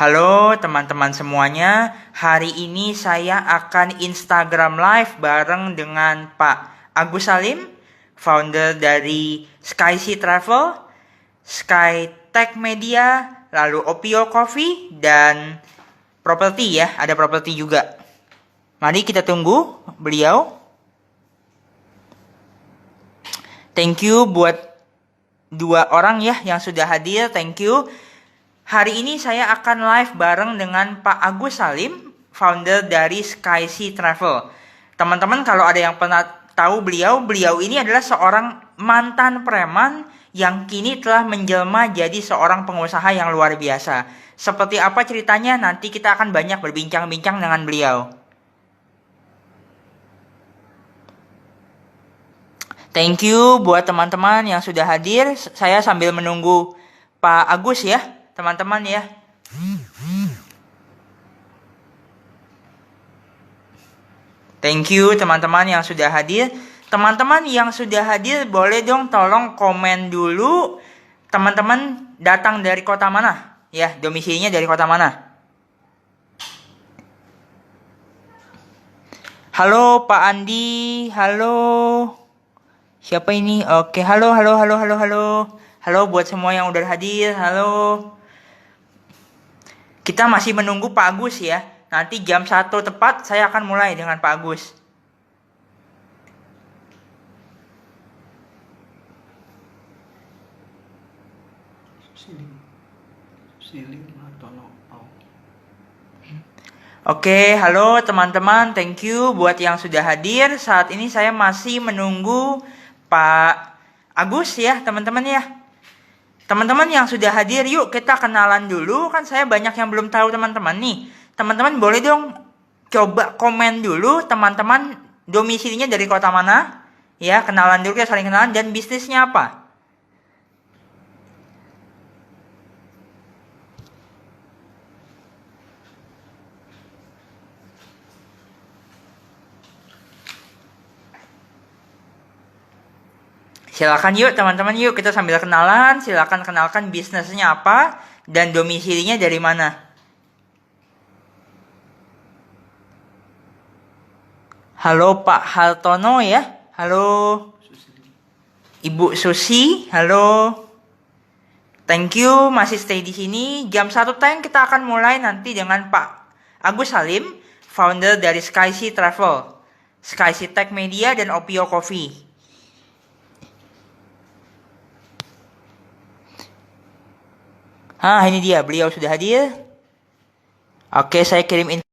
Halo teman-teman semuanya, hari ini saya akan Instagram Live bareng dengan Pak Agus Salim, founder dari SkySea Travel, Skytech Media, lalu Opio Coffee, dan properti ya, ada properti juga. Mari kita tunggu beliau. Thank you buat dua orang ya yang sudah hadir, thank you. Hari ini saya akan live bareng dengan Pak Agus Salim, founder dari SkySea Travel. Teman-teman kalau ada yang pernah tahu beliau ini adalah seorang mantan preman yang kini telah menjelma jadi seorang pengusaha yang luar biasa. Seperti apa ceritanya nanti kita akan banyak berbincang-bincang dengan beliau. Thank you buat teman-teman yang sudah hadir. Saya sambil menunggu Pak Agus ya, teman-teman ya. Thank you teman-teman yang sudah hadir. Teman-teman yang sudah hadir boleh dong tolong komen dulu. Teman-teman datang dari kota mana? Ya, domisilinya dari kota mana? Halo Pak Andi, halo. Siapa ini? Oke, halo. Halo buat semua yang udah hadir, halo. Kita masih menunggu Pak Agus ya. Nanti jam 1 tepat saya akan mulai dengan Pak Agus. Oke, halo teman-teman, thank you buat yang sudah hadir. Saat ini saya masih menunggu Pak Agus ya, teman-teman ya. Teman-teman yang sudah hadir, yuk kita kenalan dulu. Kan saya banyak yang belum tahu teman-teman nih. Teman-teman boleh dong coba komen dulu teman-teman domisilinya dari kota mana. Ya, kenalan dulu, kita saling kenalan, dan bisnisnya apa. Silakan yuk teman-teman, yuk kita sambil kenalan. Silakan kenalkan bisnisnya apa dan domisilinya dari mana. Halo Pak Hartono ya. Halo Ibu Susi. Halo. Thank you masih stay di sini. Jam 1 teng kita akan mulai nanti dengan Pak Agus Salim, founder dari SkySea Travel, SkySea Tech Media, dan Opio Coffee. Ini dia, beliau sudah hadir. Oke, saya kirim info.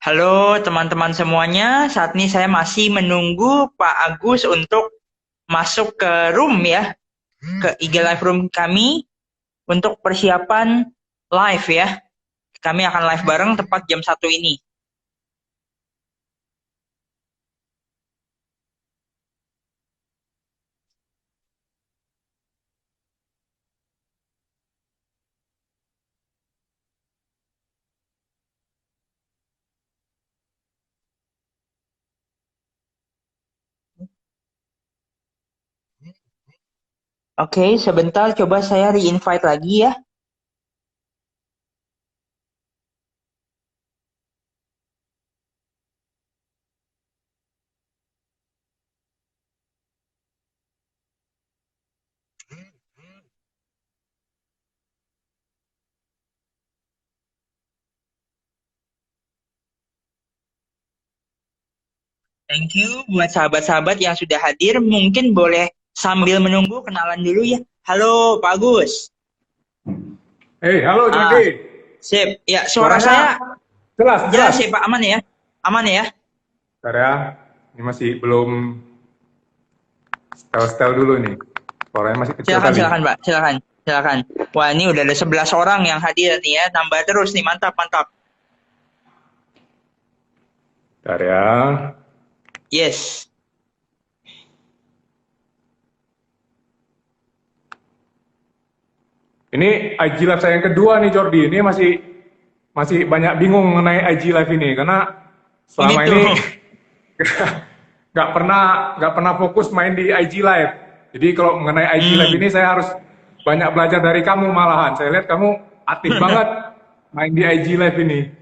Halo teman-teman semuanya, saat ini saya masih menunggu Pak Agus untuk masuk ke room ya, ke IG Live Room kami untuk persiapan live ya. Kami akan live bareng tepat jam 1 ini. Oke, sebentar coba saya re-invite lagi ya. Thank you buat sahabat-sahabat yang sudah hadir. Mungkin boleh sambil menunggu kenalan dulu ya. Halo Pak Agus. Halo Jadi. Sip. Ya, suara saya jelas ya Pak, aman ya? Aman ya? Bentar ya, ini masih belum setel dulu nih. Suaranya masih kecil. Silakan Pak, silakan. Wah, ini udah ada 11 orang yang hadir nih ya. Nambah terus nih, mantap. Bentar ya. Yes. Ini IG Live saya yang kedua nih Jordi. Ini masih banyak bingung mengenai IG Live ini karena Ini selama tuh. ini nggak pernah fokus main di IG Live. Jadi kalau mengenai IG Live ini saya harus banyak belajar dari kamu malahan. Saya lihat kamu aktif banget main di IG Live ini.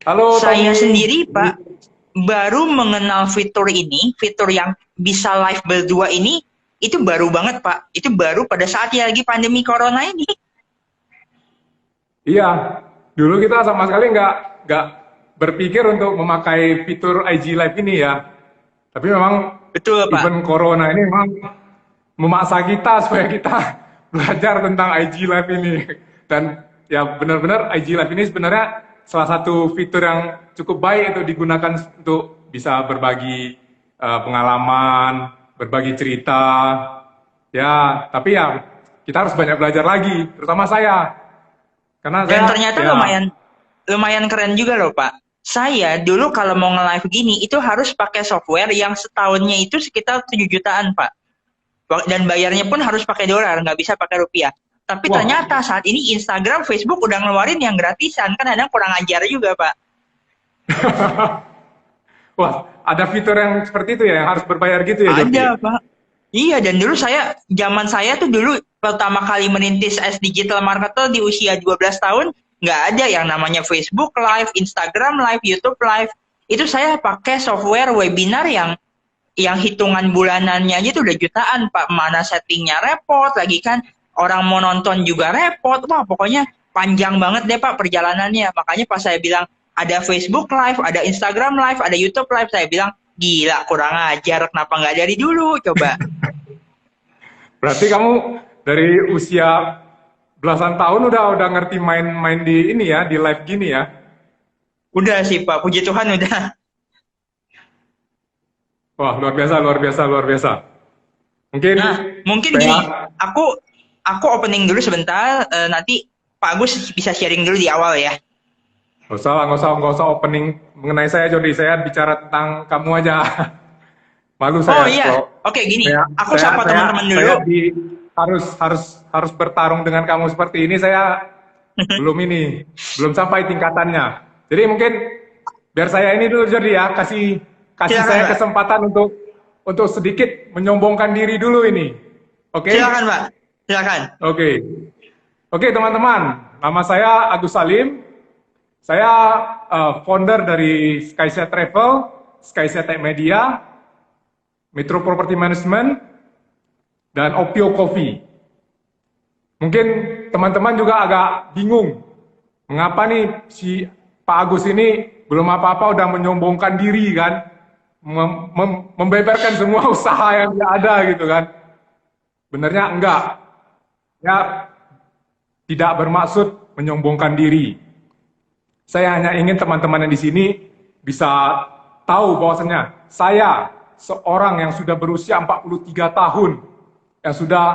Halo Saya Tommy. sendiri, Pak, baru mengenal fitur ini, fitur yang bisa live berdua ini, itu baru banget, Pak. Itu baru pada saat lagi pandemi corona ini. Iya, dulu kita sama sekali nggak berpikir untuk memakai fitur IG Live ini ya. Tapi memang Betul, Pak. event corona ini memang memaksa kita supaya kita belajar tentang IG Live ini. Dan ya benar-benar IG Live ini sebenarnya salah satu fitur yang cukup baik untuk digunakan untuk bisa berbagi pengalaman, berbagi cerita. Ya, tapi ya kita harus banyak belajar lagi, terutama saya. Karena Dan saya ternyata ya lumayan keren juga loh, Pak. Saya dulu kalau mau nge-live gini, itu harus pakai software yang setahunnya itu sekitar 7 jutaan, Pak. Dan bayarnya pun harus pakai dolar, nggak bisa pakai rupiah. Tapi wah, ternyata saat ini Instagram, Facebook udah ngeluarin yang gratisan. Kan kadang kurang ajar juga, Pak. wah, ada fitur yang seperti itu ya, yang harus berbayar gitu ya, Jordi? Ada, Pak. Iya, dan dulu zaman saya tuh dulu pertama kali merintis as digital marketer di usia 12 tahun, nggak ada yang namanya Facebook Live, Instagram Live, YouTube Live. Itu saya pakai software webinar yang hitungan bulanannya aja tuh udah jutaan, Pak. Mana settingnya repot, lagi kan orang mau nonton juga repot. Wah, pokoknya panjang banget deh, Pak, perjalanannya. Makanya pas saya bilang ada Facebook Live, ada Instagram Live, ada YouTube Live, saya bilang, gila, kurang ajar. Kenapa nggak dari dulu, coba. Berarti kamu dari usia belasan tahun udah ngerti main-main di ini ya, di live gini ya? Udah sih, Pak. Puji Tuhan udah. Wah, luar biasa, luar biasa, luar biasa. Mungkin Nah, mungkin supaya gini, aku opening dulu sebentar, nanti Pak Agus bisa sharing dulu di awal ya. nggak usah opening mengenai saya, Jordi. Saya bicara tentang kamu aja. Malu Oh saya iya, kalau oke gini, saya aku saya sapa saya teman-teman dulu. saya di harus bertarung dengan kamu seperti ini. Saya belum sampai tingkatannya. Jadi mungkin biar saya ini dulu jadi ya, kasih Silakan, saya Pak. kesempatan untuk sedikit menyombongkan diri dulu ini. Oke? Silakan, Pak. Silakan. Oke. Oke, teman-teman. Nama saya Agus Salim. Saya founder dari Skyset Travel, Skyset Tech Media, Metro Property Management, dan Opio Coffee. Mungkin teman-teman juga agak bingung, mengapa nih si Pak Agus ini belum apa-apa udah menyombongkan diri kan, membeberkan semua usaha yang ada gitu kan. Benernya enggak, ya tidak bermaksud menyombongkan diri. Saya hanya ingin teman-teman yang di sini bisa tahu bahwasanya saya seorang yang sudah berusia 43 tahun, yang sudah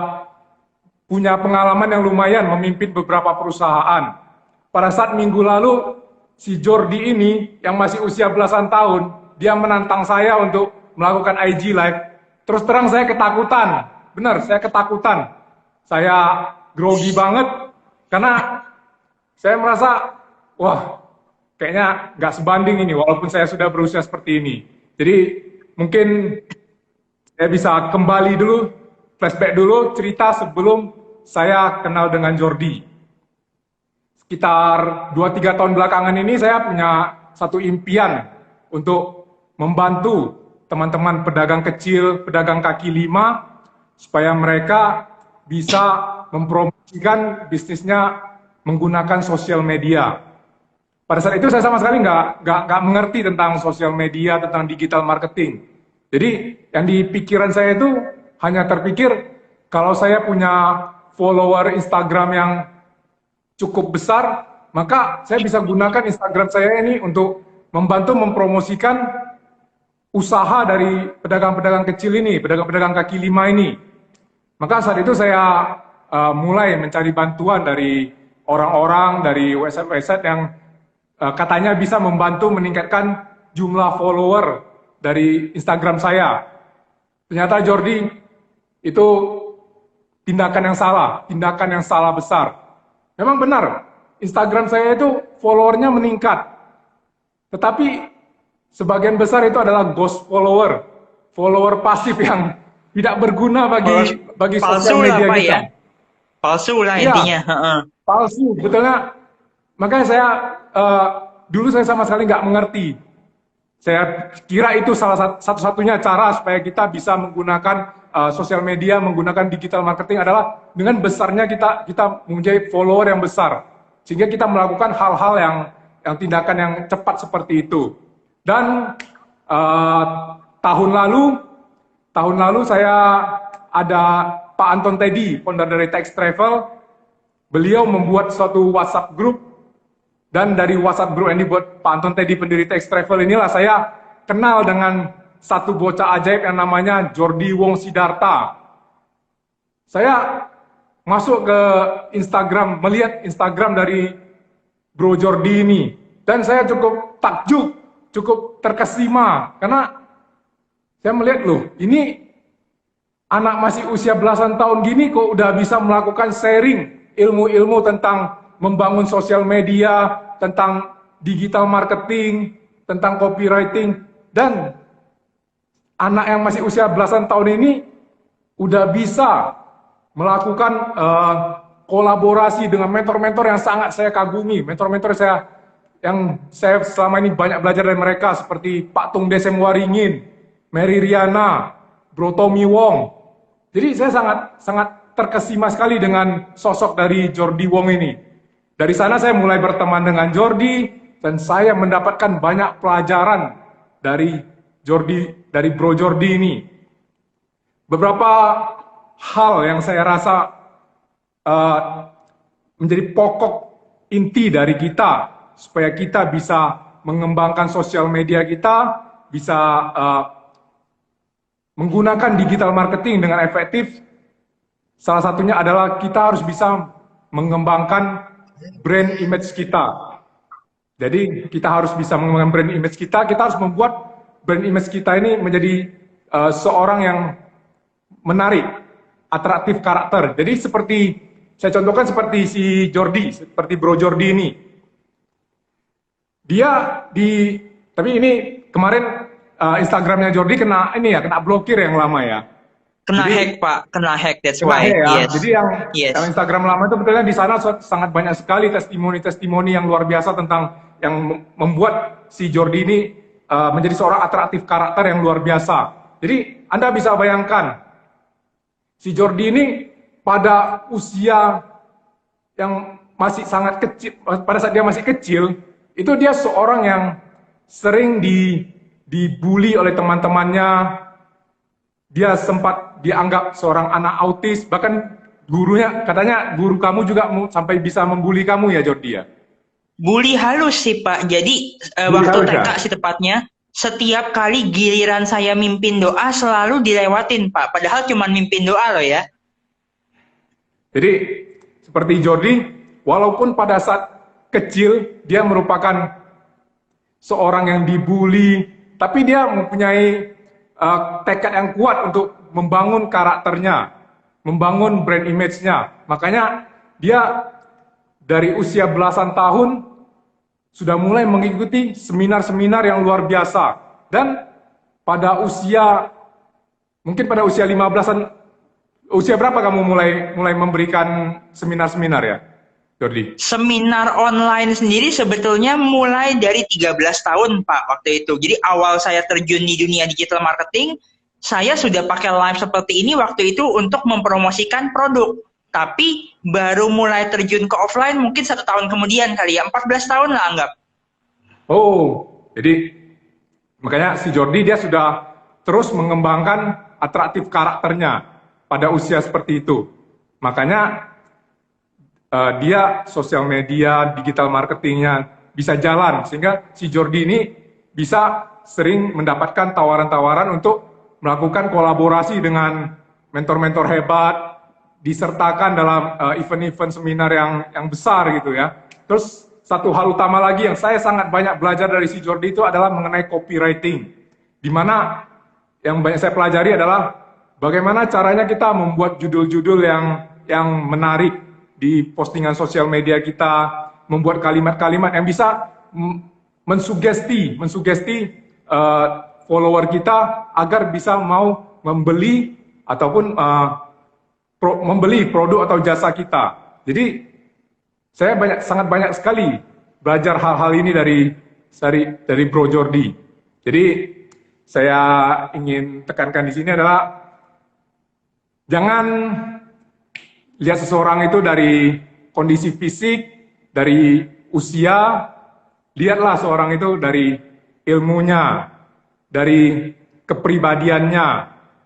punya pengalaman yang lumayan memimpin beberapa perusahaan. Pada saat minggu lalu, si Jordi ini yang masih usia belasan tahun, dia menantang saya untuk melakukan IG Live. Terus terang saya ketakutan, benar saya ketakutan. Saya grogi banget, karena saya merasa, wah kayaknya nggak sebanding ini, walaupun saya sudah berusia seperti ini. Jadi mungkin saya bisa kembali dulu, flashback dulu, cerita sebelum saya kenal dengan Jordi. Sekitar 2-3 tahun belakangan ini saya punya satu impian untuk membantu teman-teman pedagang kecil, pedagang kaki lima, supaya mereka bisa mempromosikan bisnisnya menggunakan sosial media. Pada saat itu saya sama sekali nggak mengerti tentang sosial media, tentang digital marketing. Jadi yang di pikiran saya itu hanya terpikir kalau saya punya follower Instagram yang cukup besar, maka saya bisa gunakan Instagram saya ini untuk membantu mempromosikan usaha dari pedagang-pedagang kecil ini, pedagang-pedagang kaki lima ini. Maka saat itu saya mulai mencari bantuan dari orang-orang, dari website-website yang katanya bisa membantu meningkatkan jumlah follower dari Instagram saya. Ternyata Jordi itu tindakan yang salah besar. Memang benar, Instagram saya itu followernya meningkat. Tetapi sebagian besar itu adalah ghost follower, follower pasif yang tidak berguna bagi sosial Palsu lah media Pak kita. ya. Palsu lah Iya, intinya. Heeh. palsu, betulnya. Makanya saya dulu saya sama sekali nggak mengerti. Saya kira itu salah satu-satunya cara supaya kita bisa menggunakan sosial media, menggunakan digital marketing adalah dengan besarnya kita mempunyai follower yang besar, sehingga kita melakukan hal-hal yang tindakan yang cepat seperti itu. Dan tahun lalu saya ada Pak Anton Teddy, founder dari Text Travel. Beliau membuat suatu WhatsApp group. Dan dari WhatsApp group ini buat Pak Anton Teddy, pendiri Text Travel, inilah saya kenal dengan satu bocah ajaib yang namanya Jordi Wong Sidarta. Saya masuk ke Instagram, melihat Instagram dari Bro Jordi ini. Dan saya cukup takjub, cukup terkesima. Karena saya melihat, loh, ini anak masih usia belasan tahun gini kok udah bisa melakukan sharing ilmu-ilmu tentang membangun sosial media, tentang digital marketing, tentang copywriting, dan anak yang masih usia belasan tahun ini udah bisa melakukan kolaborasi dengan mentor-mentor yang sangat saya kagumi, mentor-mentor yang saya selama ini banyak belajar dari mereka, seperti Pak Tung Desem Waringin, Mary Riana, Bro Tommy Wong. Jadi saya sangat terkesima sekali dengan sosok dari Jordi Wong ini. Dari sana saya mulai berteman dengan Jordi, dan saya mendapatkan banyak pelajaran dari Bro Jordi ini. Beberapa hal yang saya rasa menjadi pokok inti dari kita, supaya kita bisa mengembangkan sosial media kita, bisa menggunakan digital marketing dengan efektif. Salah satunya adalah kita harus bisa mengembangkan brand image kita. Jadi kita harus bisa mengembangkan brand image kita harus membuat brand image kita ini menjadi seorang yang menarik, atraktif karakter. Jadi seperti, saya contohkan seperti si Jordi, seperti Bro Jordi ini. Tapi ini kemarin Instagramnya Jordi kena blokir yang lama ya. Kena hack Pak, kena hack, that's why. Ya. Yes. Jadi yang Instagram lama itu betulnya di sana sangat banyak sekali testimoni-testimoni yang luar biasa tentang yang membuat si Jordi ini menjadi seorang atraktif karakter yang luar biasa. Jadi Anda bisa bayangkan, si Jordi ini pada usia yang masih sangat kecil, pada saat dia masih kecil, itu dia seorang yang sering dibully oleh teman-temannya. Dia sempat dianggap seorang anak autis, bahkan gurunya katanya guru kamu juga sampai bisa membuli kamu ya Jordi ya. Bully halus sih Pak. Jadi waktu TK sih tepatnya, setiap kali giliran saya mimpin doa selalu dilewatin Pak. Padahal cuma mimpin doa loh ya. Jadi seperti Jordi, walaupun pada saat kecil dia merupakan seorang yang dibully, tapi dia mempunyai tekad yang kuat untuk membangun karakternya, membangun brand image-nya. Makanya dia dari usia belasan tahun sudah mulai mengikuti seminar-seminar yang luar biasa. Dan pada usia 15-an, usia berapa kamu mulai memberikan seminar-seminar ya, Jordi? Seminar online sendiri sebetulnya mulai dari 13 tahun Pak waktu itu. Jadi awal saya terjun di dunia digital marketing, saya sudah pakai live seperti ini waktu itu untuk mempromosikan produk. Tapi baru mulai terjun ke offline mungkin 1 tahun kemudian kali ya, 14 tahun lah anggap. Oh, jadi makanya si Jordi dia sudah terus mengembangkan atraktif karakternya pada usia seperti itu. Makanya dia sosial media, digital marketingnya bisa jalan, sehingga si Jordi ini bisa sering mendapatkan tawaran-tawaran untuk melakukan kolaborasi dengan mentor-mentor hebat, disertakan dalam event-event seminar yang besar gitu ya. Terus satu hal utama lagi yang saya sangat banyak belajar dari si Jordi itu adalah mengenai copywriting. Di mana yang banyak saya pelajari adalah bagaimana caranya kita membuat judul-judul yang menarik di postingan sosial media kita, membuat kalimat-kalimat yang bisa mensugesti follower kita agar bisa mau membeli ataupun membeli produk atau jasa kita. Jadi saya sangat banyak sekali belajar hal-hal ini dari Bro Jordi. Jadi saya ingin tekankan di sini adalah jangan lihat seseorang itu dari kondisi fisik, dari usia, lihatlah seorang itu dari ilmunya, dari kepribadiannya,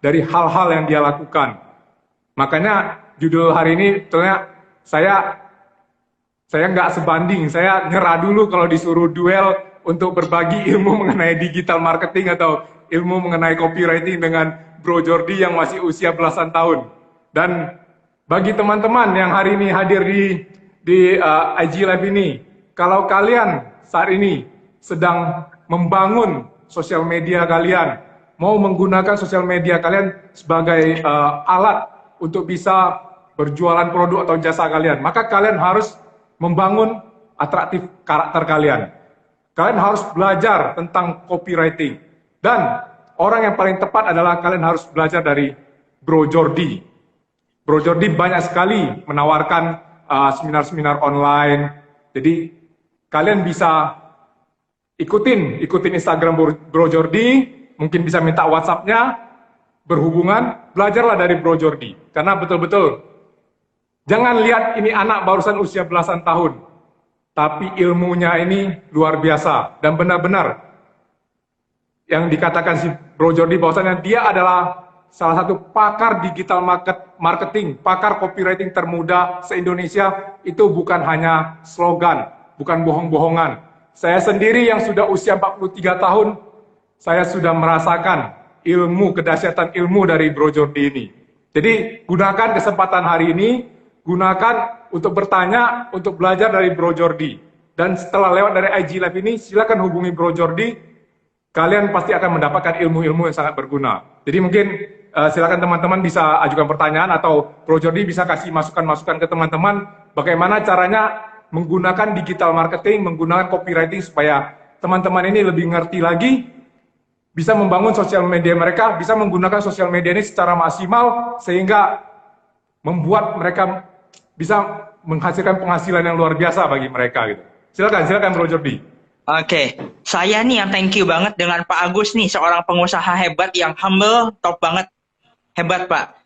dari hal-hal yang dia lakukan. Makanya judul hari ini sebetulnya saya nggak sebanding, saya nyerah dulu kalau disuruh duel untuk berbagi ilmu mengenai digital marketing atau ilmu mengenai copywriting dengan Bro Jordi yang masih usia belasan tahun. Dan bagi teman-teman yang hari ini hadir di IG Live ini, kalau kalian saat ini sedang membangun sosial media kalian, mau menggunakan sosial media kalian sebagai alat untuk bisa berjualan produk atau jasa kalian, maka kalian harus membangun atraktif karakter kalian. Kalian harus belajar tentang copywriting. Dan orang yang paling tepat adalah kalian harus belajar dari Bro Jordi. Bro Jordi banyak sekali menawarkan seminar-seminar online. Jadi kalian bisa ikutin Instagram Bro Jordi, mungkin bisa minta WhatsApp-nya, berhubungan, belajarlah dari Bro Jordi. Karena betul-betul jangan lihat ini anak barusan usia belasan tahun, tapi ilmunya ini luar biasa. Dan benar-benar yang dikatakan si Bro Jordi bahwasanya dia adalah salah satu pakar digital marketing, pakar copywriting termuda se-Indonesia. Itu bukan hanya slogan, bukan bohong-bohongan. Saya sendiri yang sudah usia 43 tahun, saya sudah merasakan kedahsyatan ilmu dari Bro Jordi ini. Jadi gunakan kesempatan hari ini, gunakan untuk bertanya, untuk belajar dari Bro Jordi. Dan setelah lewat dari IG Live ini, silakan hubungi Bro Jordi. Kalian pasti akan mendapatkan ilmu-ilmu yang sangat berguna. Jadi mungkin silakan teman-teman bisa ajukan pertanyaan atau Bro Jordi bisa kasih masukan-masukan ke teman-teman bagaimana caranya menggunakan digital marketing, menggunakan copywriting supaya teman-teman ini lebih ngerti lagi, bisa membangun sosial media mereka, bisa menggunakan sosial media ini secara maksimal sehingga membuat mereka bisa menghasilkan penghasilan yang luar biasa bagi mereka gitu. Silakan Bro Jordi. Oke, saya nih yang thank you banget dengan Pak Agus nih, seorang pengusaha hebat yang humble, top banget. Hebat, Pak.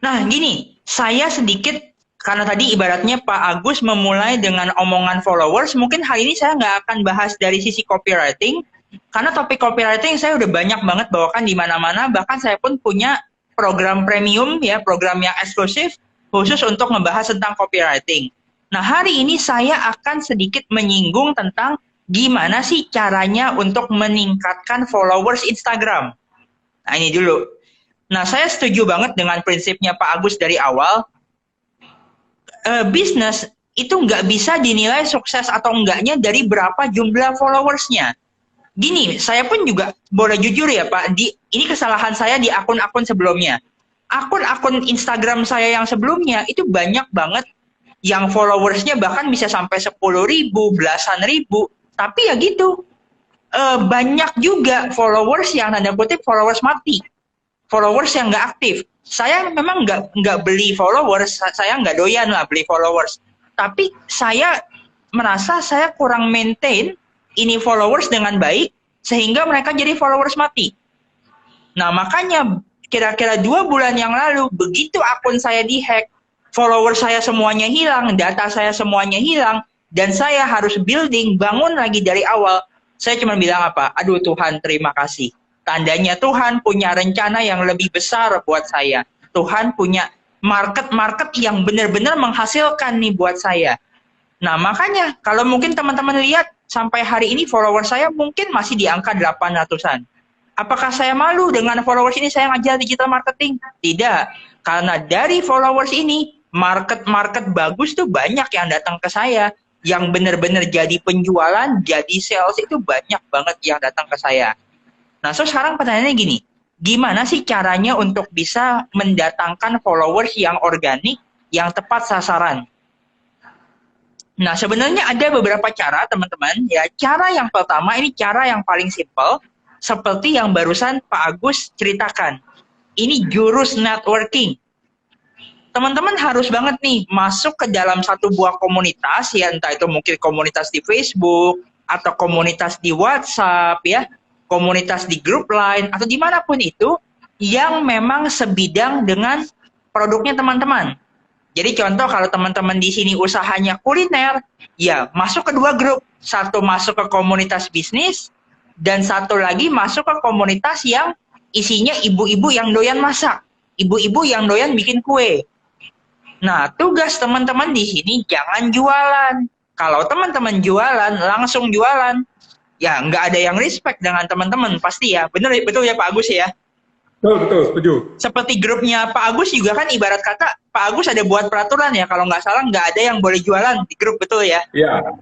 Nah, gini, saya sedikit, karena tadi ibaratnya Pak Agus memulai dengan omongan followers, mungkin hari ini saya nggak akan bahas dari sisi copywriting, karena topik copywriting saya udah banyak banget bawakan di mana-mana, bahkan saya pun punya program premium, ya, program yang eksklusif, khusus untuk membahas tentang copywriting. Nah, hari ini saya akan sedikit menyinggung tentang gimana sih caranya untuk meningkatkan followers Instagram. Nah, ini dulu. Nah, saya setuju banget dengan prinsipnya Pak Agus dari awal. Bisnis itu nggak bisa dinilai sukses atau enggaknya dari berapa jumlah followersnya. Gini, saya pun juga boleh jujur ya Pak, ini kesalahan saya di akun-akun sebelumnya. Akun-akun Instagram saya yang sebelumnya itu banyak banget yang followersnya bahkan bisa sampai 10.000, belasan ribu. Tapi ya gitu, banyak juga followers yang tanda kutip followers mati. Followers yang nggak aktif. Saya memang nggak beli followers, saya nggak doyan lah beli followers. Tapi saya merasa saya kurang maintain ini followers dengan baik, sehingga mereka jadi followers mati. Nah, makanya kira-kira 2 bulan yang lalu, begitu akun saya dihack, follower saya semuanya hilang, data saya semuanya hilang, dan saya harus bangun lagi dari awal. Saya cuma bilang apa? Aduh Tuhan, terima kasih. Tandanya Tuhan punya rencana yang lebih besar buat saya. Tuhan punya market yang benar-benar menghasilkan nih buat saya. Nah, makanya kalau mungkin teman-teman lihat, sampai hari ini follower saya mungkin masih di angka 800-an. Apakah saya malu dengan followers ini saya ngajar digital marketing? Tidak. Karena dari followers ini, market bagus tuh banyak yang datang ke saya. yang benar-benar jadi penjualan, jadi sales itu banyak banget yang datang ke saya. Nah, so sekarang pertanyaannya gini, gimana sih caranya untuk bisa mendatangkan followers yang organik, yang tepat sasaran? Nah, sebenarnya ada beberapa cara, teman-teman. Ya, cara yang pertama ini cara yang paling simple, seperti yang barusan Pak Agus ceritakan. Ini jurus networking. Teman-teman harus banget nih masuk ke dalam satu buah komunitas, ya entah itu mungkin komunitas di Facebook, atau komunitas di WhatsApp, ya, komunitas di grup lain, atau dimanapun itu, yang memang sebidang dengan produknya teman-teman. Jadi contoh kalau teman-teman di sini usahanya kuliner, ya masuk ke dua grup. Satu masuk ke komunitas bisnis, dan satu lagi masuk ke komunitas yang isinya ibu-ibu yang doyan masak, ibu-ibu yang doyan bikin kue. Nah, tugas teman-teman di sini jangan jualan. Kalau teman-teman jualan, langsung jualan. Ya, nggak ada yang respect dengan teman-teman, pasti ya. Bener, betul ya Pak Agus ya? Betul, setuju. Seperti grupnya Pak Agus juga kan ibarat kata Pak Agus ada buat peraturan ya, kalau nggak salah nggak ada yang boleh jualan di grup, betul ya? Iya,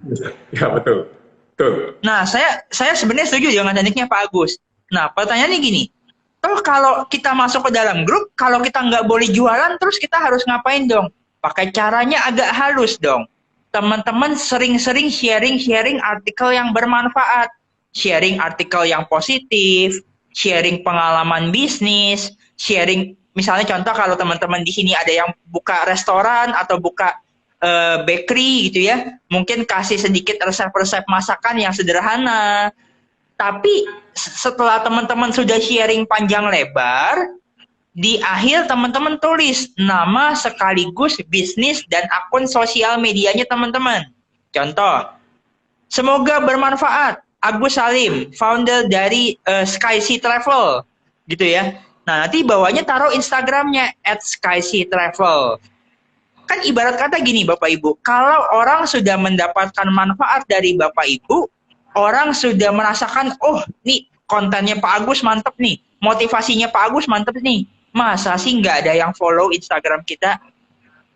ya betul. Betul. Nah, saya sebenarnya setuju dengan tekniknya Pak Agus. Nah, pertanyaannya gini, toh kalau kita masuk ke dalam grup, kalau kita nggak boleh jualan, terus kita harus ngapain dong? Pakai caranya agak halus dong. Teman-teman sering-sering sharing artikel yang bermanfaat, sharing artikel yang positif, sharing pengalaman bisnis, sharing misalnya contoh kalau teman-teman di sini ada yang buka restoran atau buka bakery gitu ya, mungkin kasih sedikit resep-resep masakan yang sederhana. Tapi setelah teman-teman sudah sharing panjang lebar, di akhir teman-teman tulis nama sekaligus bisnis dan akun sosial medianya teman-teman. Contoh, semoga bermanfaat. Agus Salim, founder dari SkySea Travel, gitu ya. Nah, nanti bawahnya taruh Instagramnya @SkySeaTravel. Kan ibarat kata gini Bapak Ibu, kalau orang sudah mendapatkan manfaat dari Bapak Ibu, orang sudah merasakan, oh nih kontennya Pak Agus mantep nih, motivasinya Pak Agus mantep nih, masa sih nggak ada yang follow Instagram kita?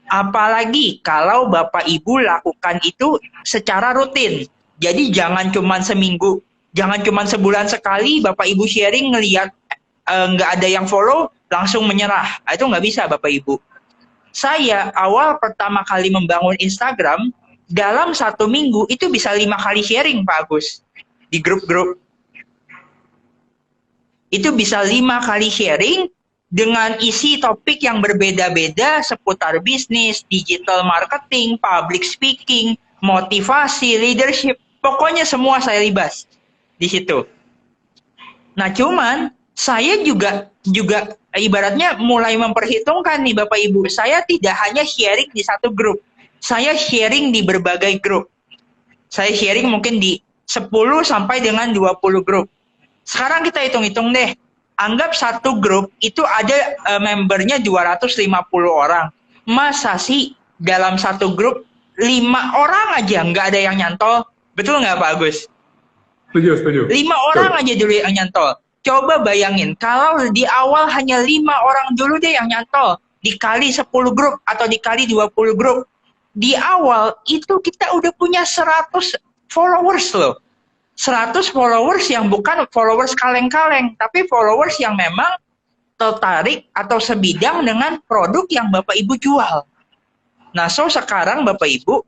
Apalagi kalau Bapak Ibu lakukan itu secara rutin. Jadi jangan cuma seminggu, jangan cuma sebulan sekali Bapak Ibu sharing ngelihat nggak ada yang follow, langsung menyerah. Itu nggak bisa Bapak Ibu. Saya awal pertama kali membangun Instagram, dalam 1 minggu itu bisa 5 kali sharing Pak Agus. Di grup-grup. Itu bisa 5 kali sharing dengan isi topik yang berbeda-beda seputar bisnis, digital marketing, public speaking, motivasi, leadership. Pokoknya semua saya libas di situ. Nah, cuman saya juga ibaratnya mulai memperhitungkan nih Bapak Ibu, saya tidak hanya sharing di satu grup. Saya sharing di berbagai grup. Saya sharing mungkin di 10 sampai dengan 20 grup. Sekarang kita hitung-hitung deh. Anggap satu grup itu ada membernya 250 orang. Masa sih dalam satu grup 5 orang aja nggak ada yang nyantol? Betul nggak Pak Agus? Setuju. 5 orang aja dulu yang nyantol. Coba bayangin, kalau di awal hanya 5 orang dulu deh yang nyantol, dikali 10 grup atau dikali 20 grup. Di awal itu kita udah punya 100 followers loh. 100 followers yang bukan followers kaleng-kaleng, tapi followers yang memang tertarik atau sebidang dengan produk yang Bapak Ibu jual. Nah, so sekarang Bapak Ibu,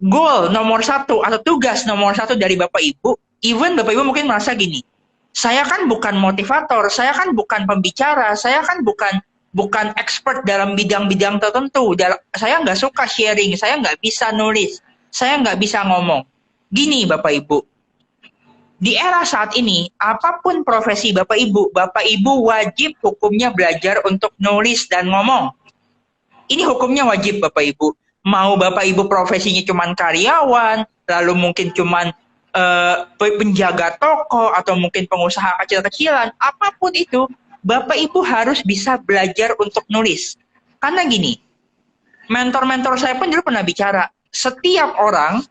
goal nomor 1 atau tugas nomor 1 dari Bapak Ibu, even Bapak Ibu mungkin merasa gini, saya kan bukan motivator, saya kan bukan pembicara, saya kan bukan expert dalam bidang-bidang tertentu, saya nggak suka sharing, saya nggak bisa nulis, saya nggak bisa ngomong. Gini Bapak Ibu, di era saat ini, apapun profesi Bapak Ibu wajib hukumnya belajar untuk nulis dan ngomong. Ini hukumnya wajib Bapak Ibu. Mau Bapak Ibu profesinya cuman karyawan, lalu mungkin cuman penjaga toko, atau mungkin pengusaha kecil-kecilan, apapun itu, Bapak Ibu harus bisa belajar untuk nulis. Karena gini, mentor-mentor saya pun dulu pernah bicara, setiap orang,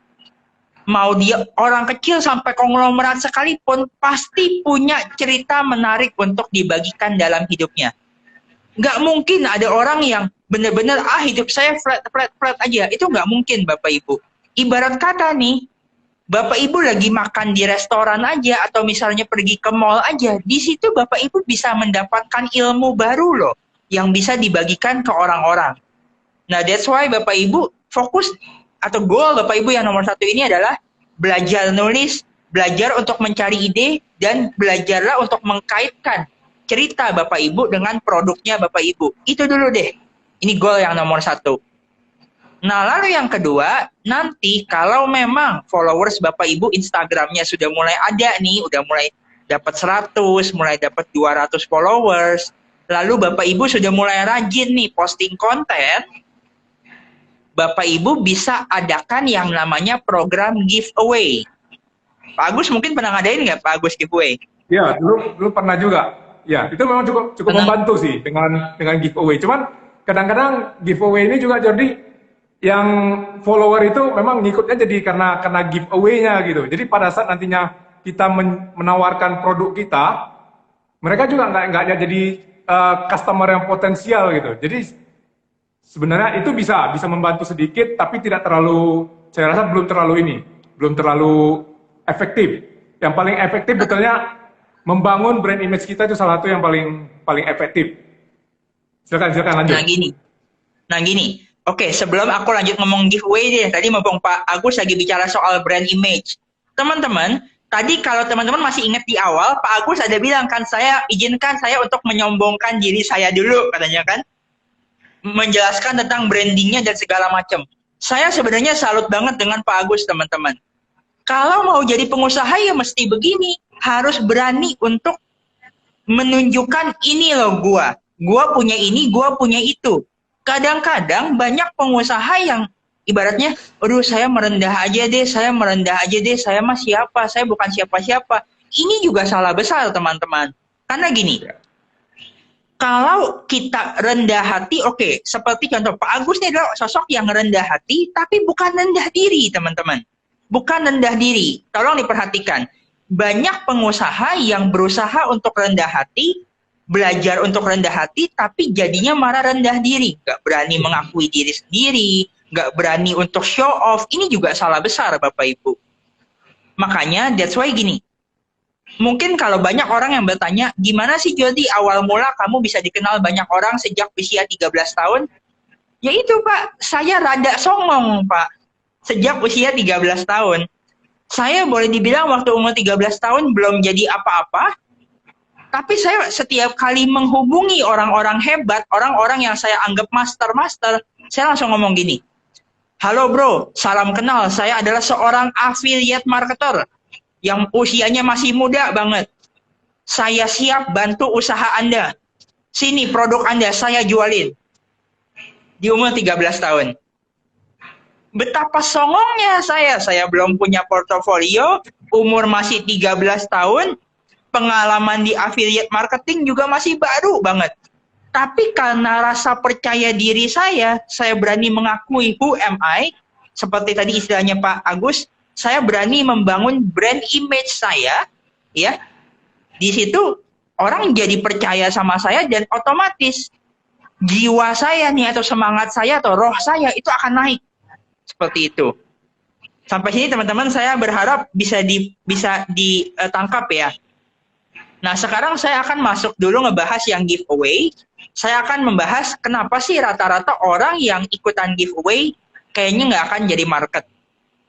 mau dia orang kecil sampai konglomerat sekalipun, pasti punya cerita menarik untuk dibagikan dalam hidupnya. Nggak mungkin ada orang yang benar-benar hidup saya flat aja. Itu nggak mungkin Bapak Ibu. Ibarat kata nih, Bapak Ibu lagi makan di restoran aja atau misalnya pergi ke mall aja, di situ Bapak Ibu bisa mendapatkan ilmu baru loh yang bisa dibagikan ke orang-orang. Nah, that's why Bapak Ibu fokus atau goal Bapak Ibu yang nomor satu ini adalah belajar nulis, belajar untuk mencari ide, dan belajarlah untuk mengkaitkan cerita Bapak Ibu dengan produknya Bapak Ibu. Itu dulu deh. Ini goal yang nomor satu. Nah, lalu yang kedua, nanti kalau memang followers Bapak Ibu Instagramnya sudah mulai ada nih, udah mulai dapat 100, mulai dapat 200 followers, lalu Bapak Ibu sudah mulai rajin nih posting konten, Bapak Ibu bisa adakan yang namanya program giveaway. Pak Agus mungkin pernah ngadain nggak Pak Agus giveaway? Ya, dulu pernah juga. Ya, itu memang cukup membantu sih dengan giveaway. Cuman kadang-kadang giveaway ini juga jadi yang follower itu memang ngikutnya jadi karena giveaway-nya gitu. Jadi pada saat nantinya kita menawarkan produk kita, mereka juga nggak jadi customer yang potensial gitu. Jadi sebenarnya itu bisa membantu sedikit, tapi tidak terlalu, saya rasa belum terlalu efektif. Yang paling efektif betulnya membangun brand image kita itu salah satu yang paling efektif. Silakan lanjut. Nah gini. Oke, sebelum aku lanjut ngomong giveaway deh, tadi mumpung Pak Agus lagi bicara soal brand image. Teman-teman, tadi kalau teman-teman masih ingat di awal, Pak Agus ada bilang kan, izinkan saya untuk menyombongkan diri saya dulu, katanya kan. Menjelaskan tentang brandingnya dan segala macam. Saya sebenarnya salut banget dengan Pak Agus, teman-teman. Kalau mau jadi pengusaha ya mesti begini, harus berani untuk menunjukkan ini loh gua punya ini, gua punya itu. Kadang-kadang banyak pengusaha yang ibaratnya, aduh saya merendah aja deh, saya mah siapa, saya bukan siapa-siapa. Ini juga salah besar teman-teman. Karena gini, kalau kita rendah hati, oke, seperti contoh Pak Agus ini adalah sosok yang rendah hati, tapi bukan rendah diri teman-teman. Bukan rendah diri, tolong diperhatikan. Banyak pengusaha yang berusaha untuk rendah hati, belajar untuk rendah hati, tapi jadinya marah rendah diri. Gak berani mengakui diri sendiri, gak berani untuk show off. Ini juga salah besar Bapak Ibu. Makanya that's why gini. Mungkin kalau banyak orang yang bertanya, gimana sih Jody awal mula kamu bisa dikenal banyak orang sejak usia 13 tahun? Ya itu Pak, saya rada songong Pak. Sejak usia 13 tahun. Saya boleh dibilang waktu umur 13 tahun belum jadi apa-apa, tapi saya setiap kali menghubungi orang-orang hebat, orang-orang yang saya anggap master, saya langsung ngomong gini, halo bro, salam kenal, saya adalah seorang affiliate marketer yang usianya masih muda banget. Saya siap bantu usaha Anda. Sini produk Anda, saya jualin. Di umur 13 tahun. Betapa songongnya saya belum punya portofolio, umur masih 13 tahun, pengalaman di affiliate marketing juga masih baru banget. Tapi karena rasa percaya diri saya berani mengakui who am I, seperti tadi istilahnya Pak Agus, saya berani membangun brand image saya, ya. Di situ orang jadi percaya sama saya dan otomatis jiwa saya nih atau semangat saya atau roh saya itu akan naik. Seperti itu. Sampai sini teman-teman saya berharap bisa ditangkap ya. Nah, sekarang saya akan masuk dulu ngebahas yang giveaway. Saya akan membahas kenapa sih rata-rata orang yang ikutan giveaway kayaknya nggak akan jadi market.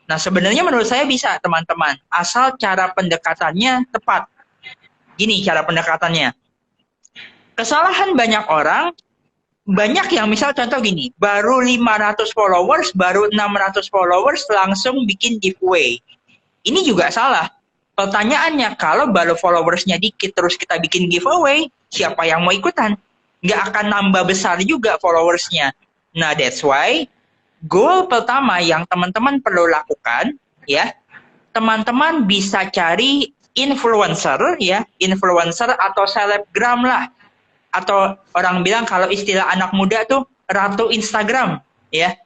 Nah, sebenarnya menurut saya bisa, teman-teman. Asal cara pendekatannya tepat. Gini cara pendekatannya. Kesalahan banyak orang, banyak yang misal contoh gini, baru 500 followers, baru 600 followers langsung bikin giveaway. Ini juga salah. Pertanyaannya, kalau baru followersnya dikit terus kita bikin giveaway, siapa yang mau ikutan? Nggak akan nambah besar juga followersnya. Nah, that's why goal pertama yang teman-teman perlu lakukan, ya, teman-teman bisa cari influencer, ya, influencer atau selebgram lah. Atau orang bilang kalau istilah anak muda tuh ratu Instagram, ya.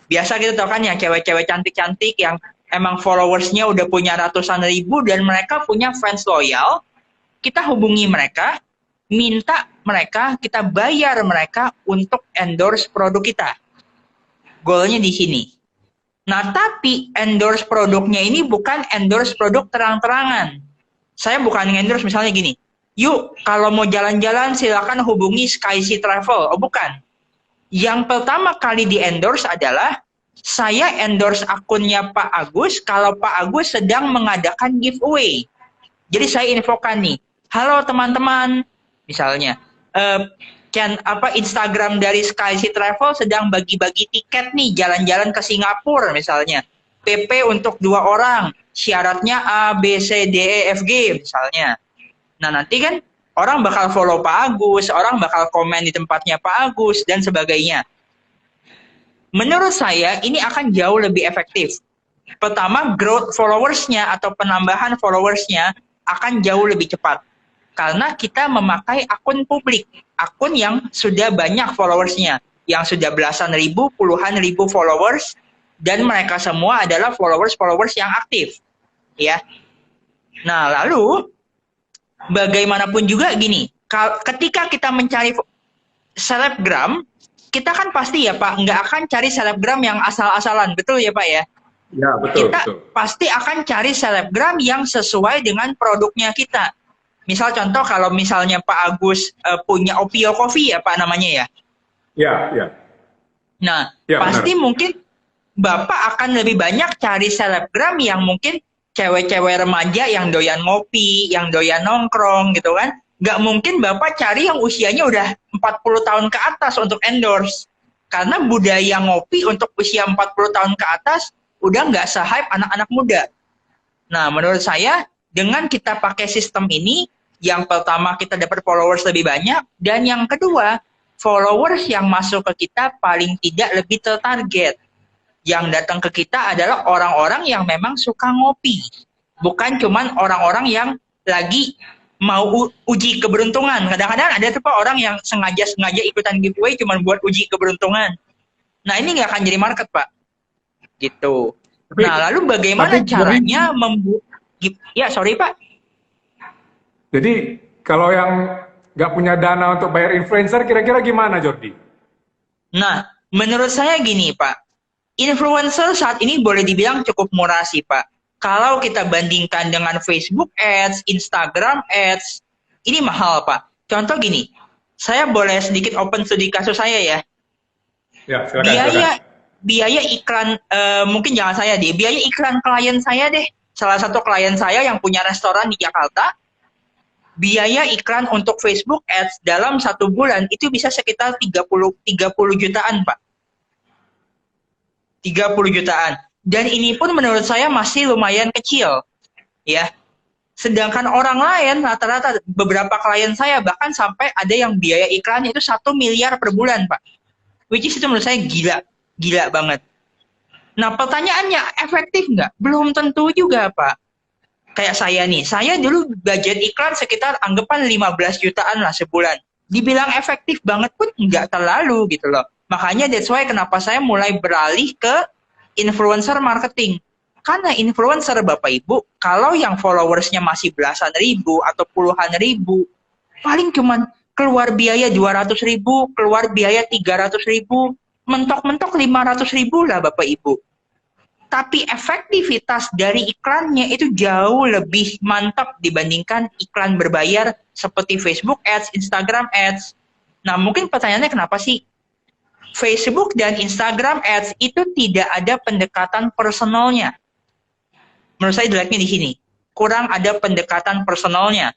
Biasa kita tahu kan ya, cewek-cewek cantik-cantik yang emang followersnya udah punya ratusan ribu dan mereka punya fans loyal, kita hubungi mereka, minta mereka, kita bayar mereka untuk endorse produk kita. Goalnya di sini. Nah, tapi endorse produknya ini bukan endorse produk terang-terangan. Saya bukan endorse misalnya gini, yuk kalau mau jalan-jalan silakan hubungi SkySea Travel. Oh bukan. Yang pertama kali di endorse adalah saya endorse akunnya Pak Agus kalau Pak Agus sedang mengadakan giveaway. Jadi saya infokan nih, halo teman-teman, misalnya, Instagram dari SkySea Travel sedang bagi-bagi tiket nih jalan-jalan ke Singapura misalnya. PP untuk 2 orang, syaratnya A, B, C, D, E, F, G misalnya. Nah nanti kan orang bakal follow Pak Agus, orang bakal komen di tempatnya Pak Agus, dan sebagainya. Menurut saya ini akan jauh lebih efektif. Pertama, growth followersnya atau penambahan followersnya akan jauh lebih cepat. Karena kita memakai akun publik, akun yang sudah banyak followersnya, yang sudah belasan ribu, puluhan ribu followers, dan mereka semua adalah followers-followers yang aktif. Ya. Nah, lalu bagaimanapun juga gini, ketika kita mencari selebgram, kita kan pasti ya Pak, nggak akan cari selebgram yang asal-asalan, betul ya Pak ya? Ya, betul, Kita betul. pasti akan cari selebgram yang sesuai dengan produknya kita. Misal contoh kalau misalnya Pak Agus punya Opio Coffee ya Pak namanya ya. Ya, ya. Nah, Ya, pasti benar. mungkin Bapak akan lebih banyak cari selebgram yang mungkin cewek-cewek remaja yang doyan ngopi, yang doyan nongkrong gitu kan. Nggak mungkin Bapak cari yang usianya udah 40 tahun ke atas untuk endorse. Karena budaya ngopi untuk usia 40 tahun ke atas udah nggak se-hype anak-anak muda. Nah, menurut saya dengan kita pakai sistem ini, yang pertama kita dapat followers lebih banyak, dan yang kedua, followers yang masuk ke kita paling tidak lebih tertarget. Yang datang ke kita adalah orang-orang yang memang suka ngopi. Bukan cuman orang-orang yang lagi mau uji keberuntungan. Kadang-kadang ada tuh Pak orang yang sengaja-sengaja ikutan giveaway cuman buat uji keberuntungan. Nah, ini nggak akan jadi market, Pak. Gitu. Tapi, Nah, lalu tapi bagaimana jadi, caranya membuat... Ya, sorry Pak. jadi kalau yang nggak punya dana untuk bayar influencer, kira-kira gimana, Jordi? Nah, menurut saya gini Pak. Influencer saat ini boleh dibilang cukup murah sih Pak. Kalau kita bandingkan dengan Facebook Ads, Instagram Ads, ini mahal Pak. Contoh gini, saya boleh sedikit open studi kasus saya ya. Ya, silakan, silakan. Biaya iklan, mungkin jangan saya deh, biaya iklan klien saya deh. Salah satu klien saya yang punya restoran di Jakarta, biaya iklan untuk Facebook Ads dalam 1 bulan itu bisa sekitar 30 jutaan Pak. 30 jutaan. Dan ini pun menurut saya masih lumayan kecil. Ya. Sedangkan orang lain rata-rata beberapa klien saya bahkan sampai ada yang biaya iklannya itu 1 miliar per bulan, Pak. Which is itu menurut saya gila. Gila banget. Nah, pertanyaannya efektif nggak? Belum tentu juga, Pak. Kayak saya nih, saya dulu budget iklan sekitar anggapan 15 jutaan lah sebulan. Dibilang efektif banget pun nggak terlalu gitu loh. Makanya that's why kenapa saya mulai beralih ke influencer marketing. Karena influencer Bapak Ibu, kalau yang followersnya masih belasan ribu atau puluhan ribu, paling cuman keluar biaya 200 ribu, keluar biaya 300 ribu, mentok-mentok 500 ribu lah Bapak Ibu. Tapi efektivitas dari iklannya itu jauh lebih mantap dibandingkan iklan berbayar seperti Facebook Ads, Instagram Ads. Nah, mungkin pertanyaannya kenapa sih Facebook dan Instagram Ads itu tidak ada pendekatan personalnya? Menurut saya jeleknya di sini. Kurang ada pendekatan personalnya.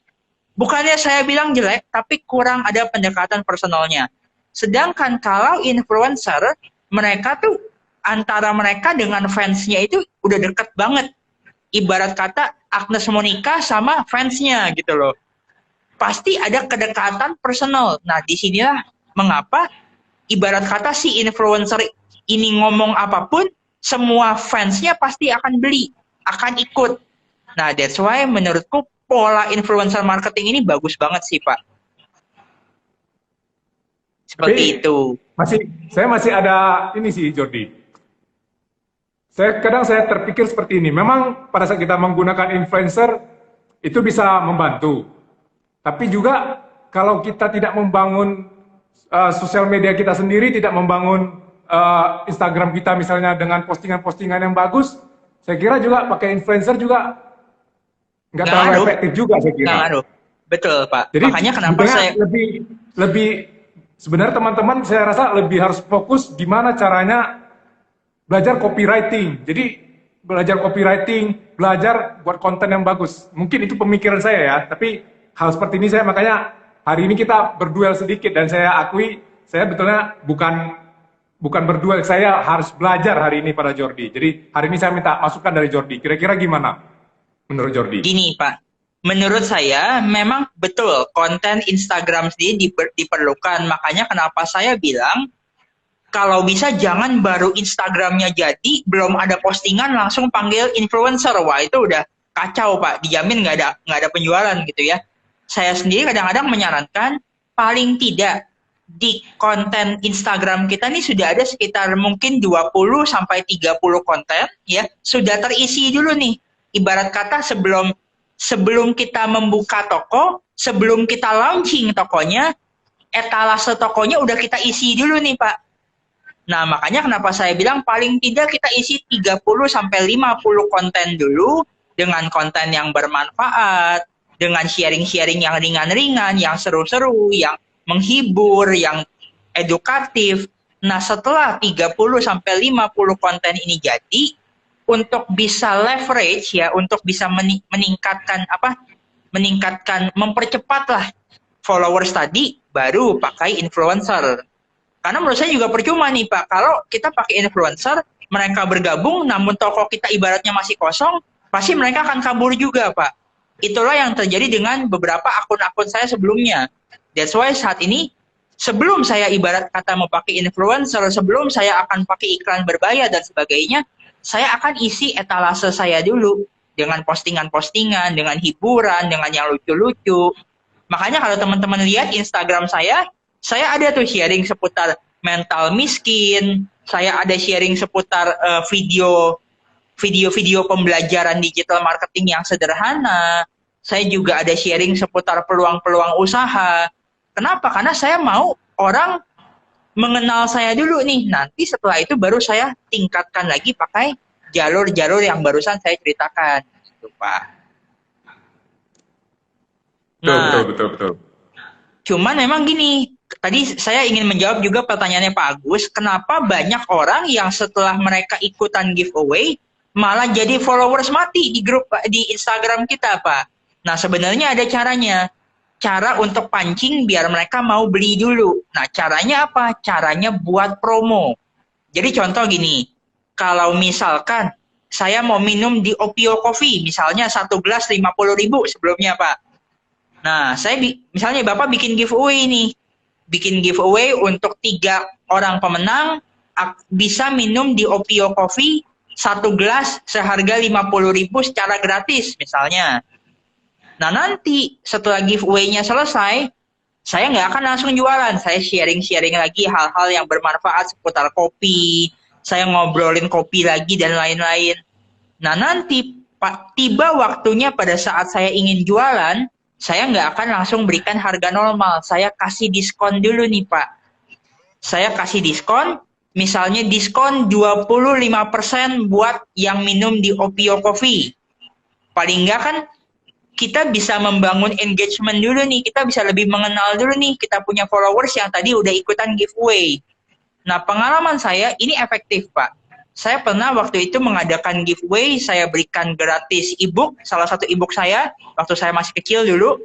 Bukannya saya bilang jelek, tapi kurang ada pendekatan personalnya. Sedangkan kalau influencer, mereka tuh antara mereka dengan fansnya itu udah deket banget. Ibarat kata Agnes Monica sama fansnya gitu loh. Pasti ada kedekatan personal. Nah, disinilah mengapa ibarat kata si influencer ini ngomong apapun, semua fansnya pasti akan beli, akan ikut. Nah, that's why menurutku pola influencer marketing ini bagus banget sih, Pak. Seperti Tapi itu. saya masih ada ini sih, Jordi. Kadang saya terpikir seperti ini. Memang pada saat kita menggunakan influencer itu bisa membantu. Tapi juga kalau kita tidak membangun sosial media kita sendiri, tidak membangun Instagram kita misalnya dengan postingan-postingan yang bagus, saya kira juga pakai influencer juga nggak Nggak terlalu ngaruh, efektif juga saya nggak kira. ngaruh. Betul, Pak. Jadi Makanya kenapa sebetulnya saya lebih sebenarnya teman-teman saya rasa lebih harus fokus gimana caranya belajar copywriting. Jadi belajar copywriting, belajar buat konten yang bagus. Mungkin itu pemikiran saya ya, tapi hal seperti ini saya makanya hari ini kita berduel sedikit dan saya akui saya betulnya bukan berduel, saya harus belajar hari ini pada Jordi. Jadi hari ini saya minta masukan dari Jordi. Kira-kira gimana menurut Jordi? gini, Pak. Menurut saya memang betul konten Instagram sendiri diperlukan. Makanya kenapa saya bilang kalau bisa jangan baru Instagramnya jadi, belum ada postingan langsung panggil influencer. Wah itu udah kacau Pak, dijamin nggak ada penjualan gitu ya. Saya sendiri kadang-kadang menyarankan paling tidak di konten Instagram kita nih sudah ada sekitar mungkin 20 sampai 30 konten ya, sudah terisi dulu nih. Ibarat kata sebelum kita membuka toko, sebelum kita launching tokonya, etalase tokonya udah kita isi dulu nih Pak. Nah, makanya kenapa saya bilang paling tidak kita isi 30 sampai 50 konten dulu dengan konten yang bermanfaat, dengan sharing-sharing yang ringan-ringan, yang seru-seru, yang menghibur, yang edukatif. Nah, setelah 30 sampai 50 konten ini jadi, untuk bisa leverage ya, untuk bisa meningkatkan, mempercepatlah followers tadi, baru pakai influencer. Karena menurut saya juga percuma nih Pak, kalau kita pakai influencer, mereka bergabung, namun toko kita ibaratnya masih kosong, pasti mereka akan kabur juga Pak. Itulah yang terjadi dengan beberapa akun-akun saya sebelumnya. That's why saat ini, sebelum saya ibarat kata mau pakai influencer, sebelum saya akan pakai iklan berbayar dan sebagainya, saya akan isi etalase saya dulu dengan postingan-postingan, dengan hiburan, dengan yang lucu-lucu. Makanya kalau teman-teman lihat Instagram saya ada tuh sharing seputar mental miskin, saya ada sharing seputar video-video pembelajaran digital marketing yang sederhana, saya juga ada sharing seputar peluang-peluang usaha. Kenapa? Karena saya mau orang mengenal saya dulu nih, nanti setelah itu baru saya tingkatkan lagi pakai jalur-jalur yang barusan saya ceritakan. Gitu, Pak. Nah, Betul. cuman memang gini, tadi saya ingin menjawab juga pertanyaannya Pak Agus, kenapa banyak orang yang setelah mereka ikutan giveaway malah jadi followers mati di grup di Instagram kita, Pak. Nah, sebenarnya ada caranya. Cara untuk pancing biar mereka mau beli dulu. Nah, caranya apa? Caranya buat promo. Jadi contoh gini, kalau misalkan saya mau minum di Opio Coffee, misalnya 1 gelas 50.000 sebelumnya, Pak. Nah, misalnya Bapak bikin giveaway nih. Bikin giveaway untuk 3 orang pemenang bisa minum di Opio Coffee 1 gelas seharga 50.000 secara gratis misalnya. Nah, nanti setelah giveaway-nya selesai, saya nggak akan langsung jualan. Saya sharing-sharing lagi hal-hal yang bermanfaat seputar kopi. Saya ngobrolin kopi lagi dan lain-lain. Nah, nanti tiba waktunya pada saat saya ingin jualan, saya nggak akan langsung berikan harga normal. Saya kasih diskon dulu nih, Pak. Saya kasih diskon, misalnya diskon 25% buat yang minum di Opio Coffee. Paling nggak kan kita bisa membangun engagement dulu nih, kita bisa lebih mengenal dulu nih, kita punya followers yang tadi udah ikutan giveaway. Nah, pengalaman saya ini efektif, Pak. Saya pernah waktu itu mengadakan giveaway, saya berikan gratis ebook, salah satu ebook saya, waktu saya masih kecil dulu.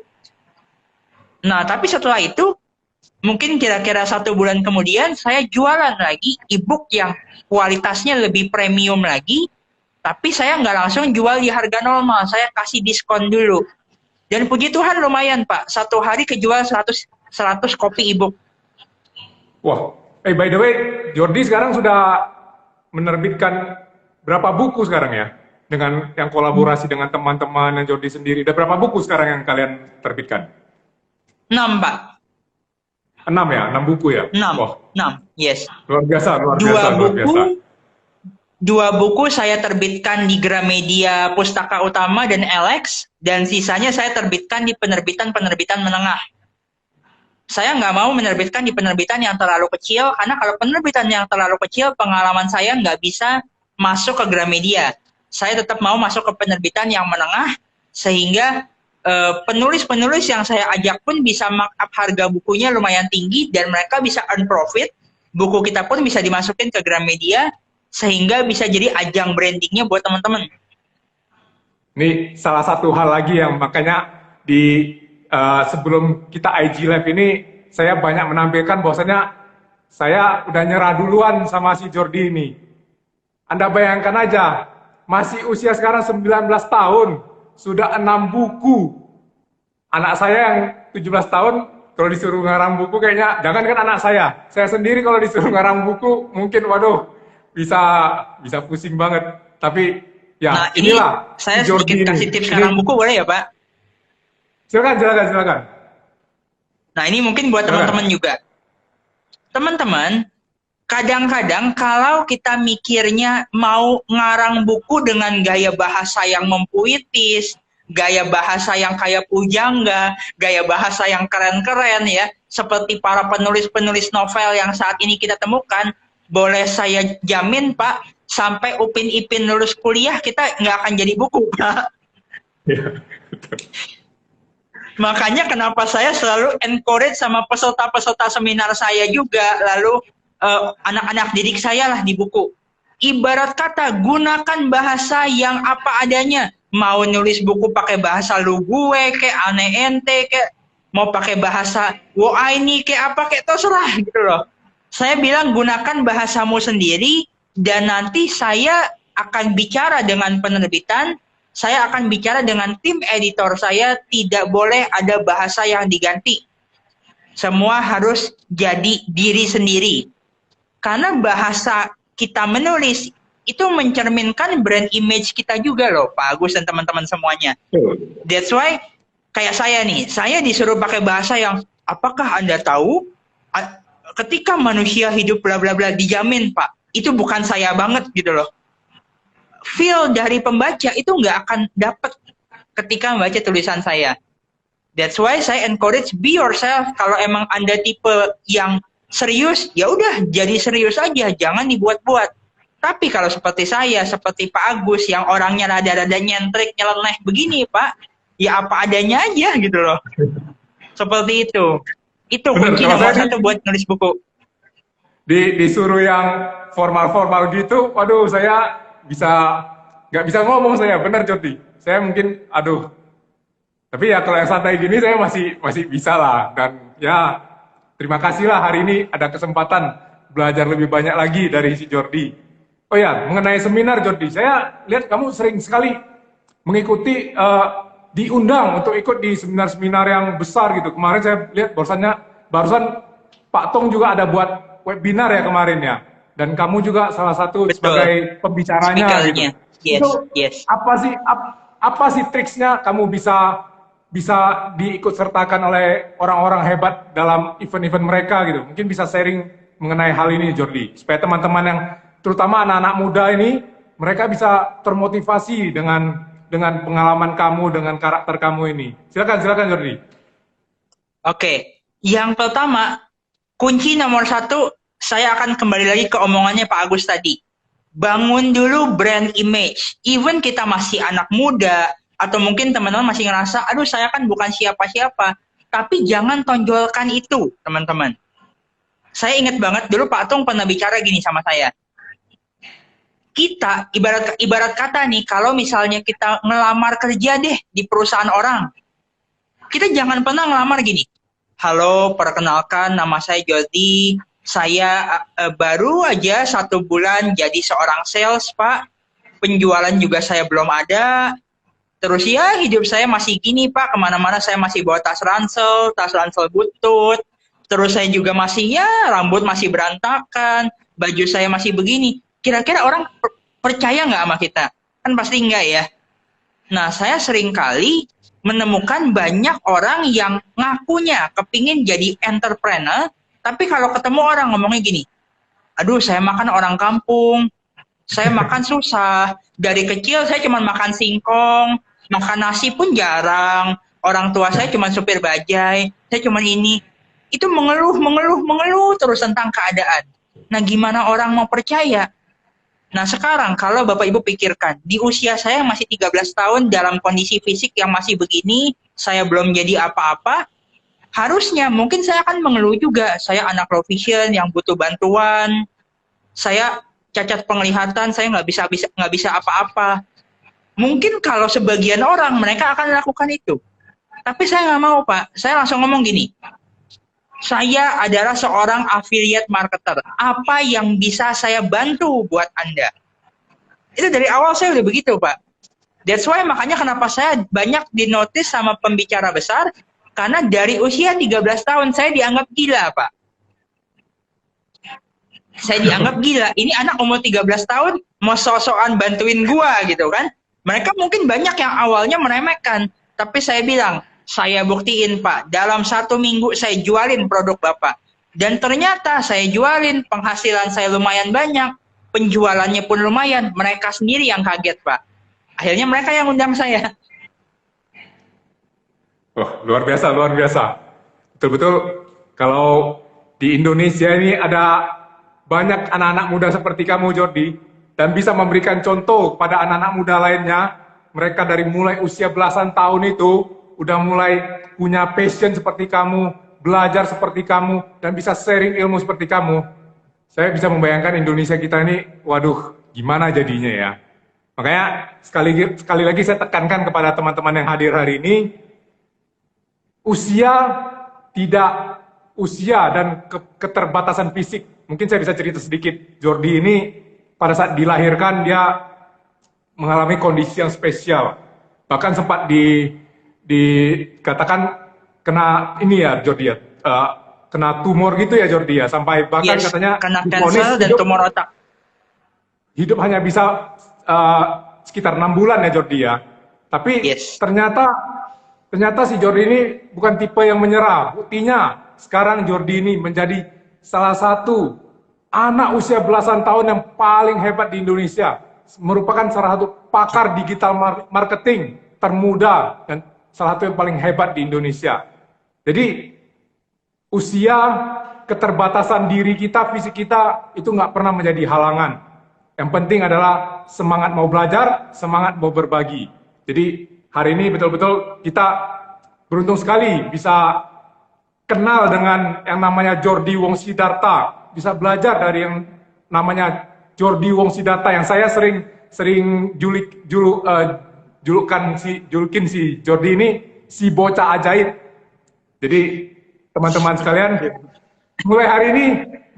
Nah, tapi setelah itu, mungkin kira-kira 1 bulan kemudian, saya jualan lagi ebook yang kualitasnya lebih premium lagi, tapi saya nggak langsung jual di harga normal, saya kasih diskon dulu. Dan puji Tuhan lumayan Pak, 1 hari kejual 100 kopi ebook. Wah, by the way, Jordi sekarang sudah menerbitkan berapa buku sekarang ya? Dengan yang kolaborasi dengan teman-teman yang Jordi sendiri. Ada berapa buku sekarang yang kalian terbitkan? 6 Pak. 6 ya? 6 buku ya? 6, Wah, 6, yes. luar biasa, luar biasa. 2 buku saya terbitkan di Gramedia Pustaka Utama dan Alex, dan sisanya saya terbitkan di penerbitan menengah. saya nggak mau menerbitkan di penerbitan yang terlalu kecil, karena kalau penerbitan yang terlalu kecil, pengalaman saya nggak bisa masuk ke Gramedia. Saya tetap mau masuk ke penerbitan yang menengah, sehingga penulis-penulis yang saya ajak pun bisa markup harga bukunya lumayan tinggi, dan mereka bisa earn profit. Buku kita pun bisa dimasukin ke Gramedia, sehingga bisa jadi ajang brandingnya buat teman-teman. Ini salah satu hal lagi yang makanya di sebelum kita IG Live ini saya banyak menampilkan bahwasanya saya udah nyerah duluan sama si Jordi ini. Anda bayangkan aja, masih usia sekarang 19 tahun, sudah 6 buku. Anak saya yang 17 tahun, kalau disuruh ngarang buku kayaknya, jangankan anak saya sendiri kalau disuruh ngarang buku, mungkin waduh, bisa pusing banget. Tapi ya Nah, ini inilah saya si Jordi sedikit ini. kasih tips ngarang buku, boleh ya Pak? Silakan. Nah, ini mungkin buat teman-teman juga. Teman-teman, kadang-kadang kalau kita mikirnya mau ngarang buku dengan gaya bahasa yang mempuitis, gaya bahasa yang kayak pujangga, gaya bahasa yang keren-keren ya, seperti para penulis-penulis novel yang saat ini kita temukan, boleh saya jamin Pak, sampai Upin Ipin lulus kuliah kita nggak akan jadi buku Pak. Makanya kenapa saya selalu encourage sama peserta-peserta seminar saya juga, lalu anak-anak didik saya lah di buku. Ibarat kata, gunakan bahasa yang apa adanya. Mau nulis buku pakai bahasa lu gue, kayak aneh ente, kayak mau pakai bahasa wo ini, kayak apa, kayak terserah gitu loh. Saya bilang gunakan bahasamu sendiri, dan nanti saya akan bicara dengan penerbitan, saya akan bicara dengan tim editor saya, tidak boleh ada bahasa yang diganti. Semua harus jadi diri sendiri. Karena bahasa kita menulis itu mencerminkan brand image kita juga loh, Pak Agus dan teman-teman semuanya. That's why kayak saya nih, saya disuruh pakai bahasa yang apakah Anda tahu ketika manusia hidup bla bla bla, dijamin Pak, itu bukan saya banget gitu loh. Feel dari pembaca itu nggak akan dapat ketika membaca tulisan saya. That's why saya encourage be yourself. Kalau emang Anda tipe yang serius, ya udah jadi serius aja, jangan dibuat-buat. Tapi kalau seperti saya, seperti Pak Agus yang orangnya rada-rada nyentrik, nyeleneh begini Pak, ya apa adanya aja gitu loh. Seperti itu. Itu kunci nomor satu buat nulis buku. Disuruh yang formal-formal gitu, waduh saya nggak bisa ngomong saya, benar Jordi. Saya mungkin, aduh. Tapi ya kalau yang santai gini saya masih bisa lah. Dan ya terima kasih lah hari ini ada kesempatan belajar lebih banyak lagi dari si Jordi. Oh ya, mengenai seminar Jordi, saya lihat kamu sering sekali mengikuti, diundang untuk ikut di seminar-seminar yang besar gitu. Kemarin saya lihat barusan Pak Tong juga ada buat webinar ya kemarin ya. Dan kamu juga salah satu sebagai pembicaranya gitu. Yes, itu yes. Apa sih triksnya kamu bisa diikut sertakan oleh orang-orang hebat dalam event-event mereka gitu? Mungkin bisa sharing mengenai hal ini Jordi, supaya teman-teman yang terutama anak-anak muda ini mereka bisa termotivasi dengan pengalaman kamu, dengan karakter kamu ini. Silakan Jordi. Oke, yang pertama kunci nomor satu, saya akan kembali lagi ke omongannya Pak Agus tadi. Bangun dulu brand image. Even kita masih anak muda, atau mungkin teman-teman masih ngerasa, aduh saya kan bukan siapa-siapa. Tapi jangan tonjolkan itu, teman-teman. Saya ingat banget dulu Pak Tung pernah bicara gini sama saya. Kita, ibarat kata nih, kalau misalnya kita ngelamar kerja deh di perusahaan orang, kita jangan pernah ngelamar gini. Halo, perkenalkan nama saya Jordi. Saya baru aja 1 bulan jadi seorang sales, Pak. Penjualan juga saya belum ada. Terus ya hidup saya masih gini, Pak. Kemana-mana saya masih bawa tas ransel butut. Terus saya juga masih rambut masih berantakan. Baju saya masih begini. Kira-kira orang percaya nggak sama kita? Kan pasti enggak ya. Nah, saya sering kali menemukan banyak orang yang ngakunya kepingin jadi entrepreneur, tapi kalau ketemu orang ngomongnya gini, aduh saya makan orang kampung, saya makan susah, dari kecil saya cuma makan singkong, makan nasi pun jarang, orang tua saya cuma supir bajai, saya cuma ini. itu mengeluh terus tentang keadaan. Nah, gimana orang mau percaya? Nah, sekarang kalau Bapak Ibu pikirkan, di usia saya yang masih 13 tahun dalam kondisi fisik yang masih begini, saya belum jadi apa-apa, harusnya mungkin saya akan mengeluh juga. Saya anak low vision yang butuh bantuan, saya cacat penglihatan, saya nggak bisa apa-apa. Mungkin kalau sebagian orang mereka akan melakukan itu. Tapi saya nggak mau, Pak. Saya langsung ngomong gini, saya adalah seorang affiliate marketer. Apa yang bisa saya bantu buat Anda? Itu dari awal saya udah begitu, Pak. That's why makanya kenapa saya banyak dinotis sama pembicara besar, karena dari usia 13 tahun saya dianggap gila, Pak. Saya dianggap gila. Ini anak umur 13 tahun mau sok-sokan bantuin gua gitu kan. Mereka mungkin banyak yang awalnya meremehkan, tapi saya bilang, saya buktiin Pak, dalam 1 minggu saya jualin produk Bapak. Dan ternyata saya jualin, penghasilan saya lumayan banyak, penjualannya pun lumayan, mereka sendiri yang kaget Pak. Akhirnya mereka yang undang saya. Wah, luar biasa, luar biasa. Betul-betul kalau di Indonesia ini ada banyak anak-anak muda seperti kamu, Jordi, dan bisa memberikan contoh kepada anak-anak muda lainnya. Mereka dari mulai usia belasan tahun itu udah mulai punya passion seperti kamu, belajar seperti kamu, dan bisa sharing ilmu seperti kamu. Saya bisa membayangkan Indonesia kita ini, waduh, gimana jadinya ya. Makanya sekali lagi saya tekankan kepada teman-teman yang hadir hari ini, usia dan keterbatasan fisik. Mungkin saya bisa cerita sedikit. Jordi ini pada saat dilahirkan dia mengalami kondisi yang spesial. Bahkan sempat dikatakan kena ini ya Jordi ya, kena tumor gitu ya Jordi ya, sampai bahkan katanya kena kanker dan tumor otak. Hidup hanya bisa sekitar 6 bulan ya Jordi ya. Tapi ternyata si Jordi ini bukan tipe yang menyerah. Buktinya sekarang Jordi ini menjadi salah satu anak usia belasan tahun yang paling hebat di Indonesia. Merupakan salah satu pakar digital marketing termuda dan salah satu yang paling hebat di Indonesia. Jadi usia, keterbatasan diri kita, fisik kita itu nggak pernah menjadi halangan. Yang penting adalah semangat mau belajar, semangat mau berbagi. Jadi hari ini betul-betul kita beruntung sekali bisa kenal dengan yang namanya Jordi Wong Sidarta, bisa belajar dari yang namanya Jordi Wong Sidarta yang saya sering julukin si Jordi ini si bocah ajaib. Jadi teman-teman sekalian, mulai hari ini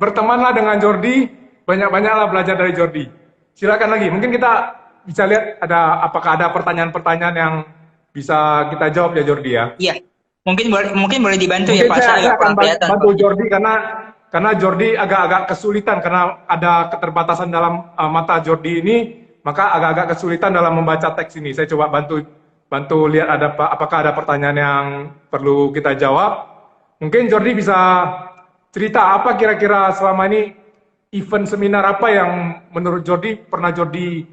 bertemanlah dengan Jordi, banyak-banyaklah belajar dari Jordi. Silakan lagi, mungkin kita bisa lihat apakah ada pertanyaan-pertanyaan yang bisa kita jawab ya Jordi ya. Iya, mungkin boleh dibantu ya Pak. Saya akan bantu Jordi karena Jordi agak-agak kesulitan karena ada keterbatasan dalam mata Jordi ini, maka agak-agak kesulitan dalam membaca teks ini. Saya coba bantu lihat apakah ada pertanyaan yang perlu kita jawab. Mungkin Jordi bisa cerita apa kira-kira selama ini event seminar apa yang menurut Jordi pernah Jordi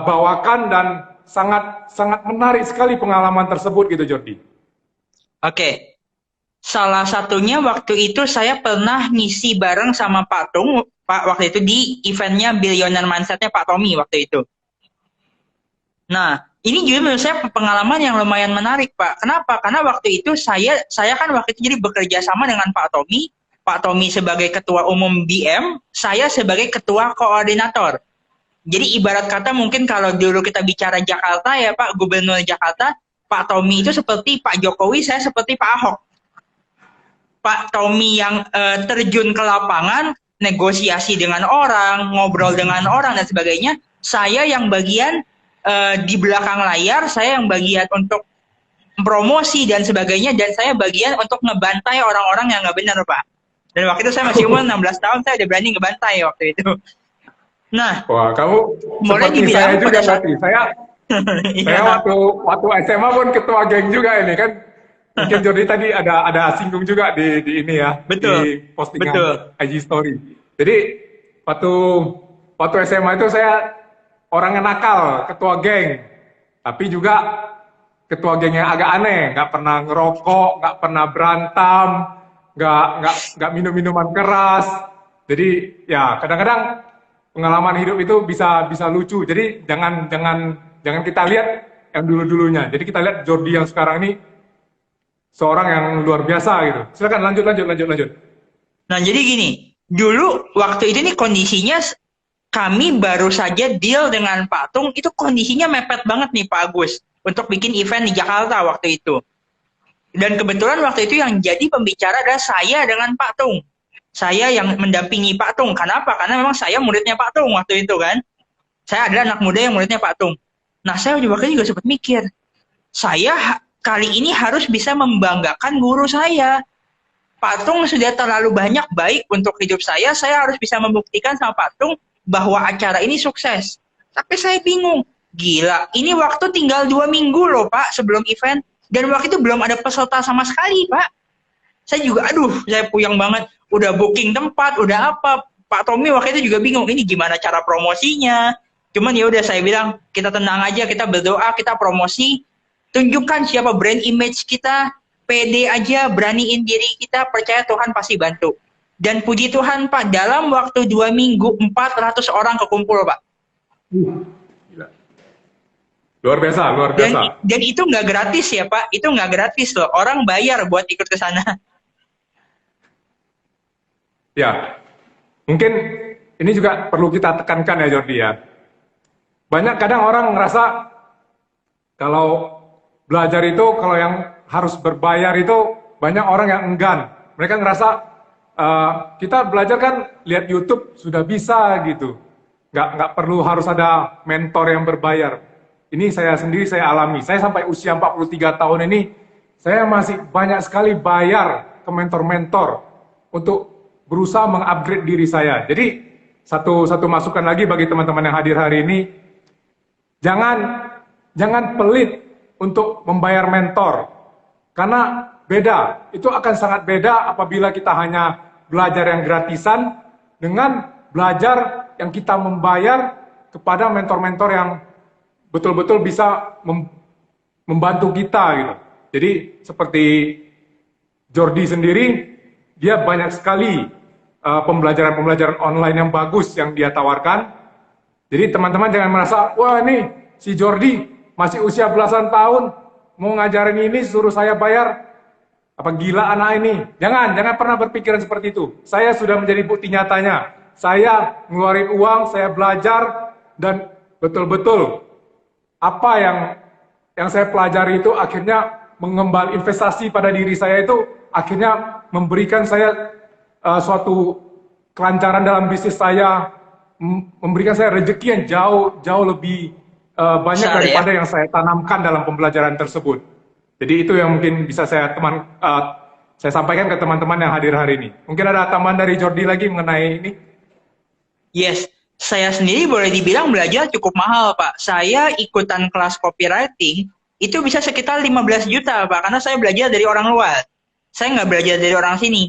bawakan dan sangat menarik sekali pengalaman tersebut gitu Jordi. Oke. Salah satunya waktu itu saya pernah ngisi bareng sama Pak Tung, Pak waktu itu di eventnya Billionaire Mindset-nya Pak Tommy waktu itu. Nah, ini juga menurut saya pengalaman yang lumayan menarik, Pak. Kenapa? Karena waktu itu saya kan waktu itu jadi bekerja sama dengan Pak Tommy. Pak Tommy sebagai ketua umum BM, saya sebagai ketua koordinator. Jadi ibarat kata mungkin kalau dulu kita bicara Jakarta ya Pak, Gubernur Jakarta, Pak Tommy itu seperti Pak Jokowi, saya seperti Pak Ahok. Pak Tommy yang terjun ke lapangan, negosiasi dengan orang, ngobrol dengan orang dan sebagainya. Saya yang bagian di belakang layar, saya yang bagian untuk promosi dan sebagainya, dan saya bagian untuk ngebantai orang-orang yang nggak benar, Pak. Dan waktu itu saya masih umur 16 tahun, saya udah berani ngebantai waktu itu. Nah, wah, kamu seperti saya juga berarti. Saya waktu SMA pun ketua geng juga ini kan. Mungkin Jordi tadi ada singgung juga di ini ya, betul, di postingan IG story. Jadi waktu SMA itu saya orang yang nakal, ketua geng, tapi juga ketua geng yang agak aneh, nggak pernah ngerokok, nggak pernah berantem, nggak minum minuman keras. Jadi ya kadang-kadang pengalaman hidup itu bisa lucu. Jadi jangan kita lihat yang dulu-dulunya. Jadi kita lihat Jordi yang sekarang ini seorang yang luar biasa gitu. Silakan lanjut. Nah, jadi gini, dulu waktu itu nih kondisinya kami baru saja deal dengan Pak Tung, itu kondisinya mepet banget nih Pak Agus untuk bikin event di Jakarta waktu itu. Dan kebetulan waktu itu yang jadi pembicara adalah saya dengan Pak Tung. Saya yang mendampingi Pak Tung. Kenapa? Karena memang saya muridnya Pak Tung waktu itu kan. Saya adalah anak muda yang muridnya Pak Tung. Nah, saya juga sempat mikir, saya kali ini harus bisa membanggakan guru saya. Pak Tung sudah terlalu banyak baik untuk hidup saya harus bisa membuktikan sama Pak Tung bahwa acara ini sukses. Tapi saya bingung, gila, ini waktu tinggal 2 minggu loh Pak sebelum event, dan waktu itu belum ada peserta sama sekali Pak. Saya juga, saya puyeng banget, udah booking tempat, udah apa, Pak Tommy waktu itu juga bingung, ini gimana cara promosinya. Cuman ya udah saya bilang, kita tenang aja, kita berdoa, kita promosi, tunjukkan siapa brand image kita, pede aja, beraniin diri kita, percaya Tuhan pasti bantu. Dan puji Tuhan Pak, dalam waktu 2 minggu 400 orang kekumpul Pak. Gila. Luar biasa. Dan itu nggak gratis ya Pak, itu nggak gratis loh. Orang bayar buat ikut ke sana. Ya, mungkin ini juga perlu kita tekankan ya Jordi ya. Banyak kadang orang ngerasa kalau belajar itu, kalau yang harus berbayar itu banyak orang yang enggan. Mereka ngerasa kita belajar kan lihat YouTube sudah bisa gitu. Nggak perlu harus ada mentor yang berbayar. Ini saya sendiri saya alami. Saya sampai usia 43 tahun ini, saya masih banyak sekali bayar ke mentor-mentor untuk berusaha mengupgrade diri saya. Jadi satu masukan lagi bagi teman-teman yang hadir hari ini, jangan pelit untuk membayar mentor. Karena beda, itu akan sangat beda apabila kita hanya belajar yang gratisan dengan belajar yang kita membayar kepada mentor-mentor yang betul-betul bisa membantu kita gitu. Jadi seperti Jordi sendiri, dia banyak sekali pembelajaran online yang bagus yang dia tawarkan. Jadi teman-teman jangan merasa, wah ini si Jordi masih usia belasan tahun, mau ngajarin ini suruh saya bayar, apa gila anak ini. Jangan pernah berpikiran seperti itu. Saya sudah menjadi bukti nyatanya. Saya ngeluarin uang, saya belajar, dan betul-betul apa yang saya pelajari itu akhirnya mengembal investasi pada diri saya itu akhirnya memberikan saya suatu kelancaran dalam bisnis saya, memberikan saya rezeki yang jauh lebih banyak daripada yang saya tanamkan dalam pembelajaran tersebut. Jadi itu yang mungkin bisa saya sampaikan ke teman-teman yang hadir hari ini. Mungkin ada tambahan dari Jordi lagi mengenai ini? Yes, saya sendiri boleh dibilang belajar cukup mahal Pak. Saya ikutan kelas copywriting itu bisa sekitar 15 juta Pak, karena saya belajar dari orang luar. Saya nggak belajar dari orang sini.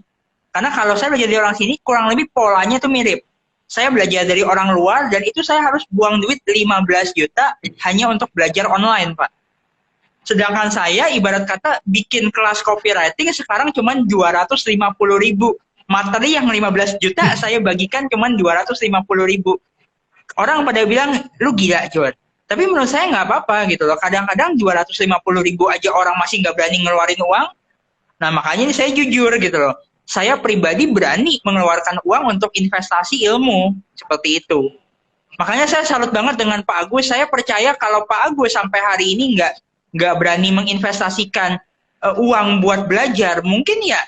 Karena kalau saya belajar dari orang sini, kurang lebih polanya tuh mirip. Saya belajar dari orang luar, dan itu saya harus buang duit 15 juta hanya untuk belajar online, Pak. Sedangkan saya, ibarat kata, bikin kelas copywriting sekarang cuma 250.000. Materi yang 15 juta, saya bagikan cuma 250.000. Orang pada bilang, lu gila, Jor. Tapi menurut saya nggak apa-apa gitu loh. Kadang-kadang 250.000 aja orang masih nggak berani ngeluarin uang. Nah, makanya ini saya jujur gitu loh. Saya pribadi berani mengeluarkan uang untuk investasi ilmu seperti itu. Makanya saya salut banget dengan Pak Agus. Saya percaya kalau Pak Agus sampai hari ini nggak berani menginvestasikan uang buat belajar, mungkin ya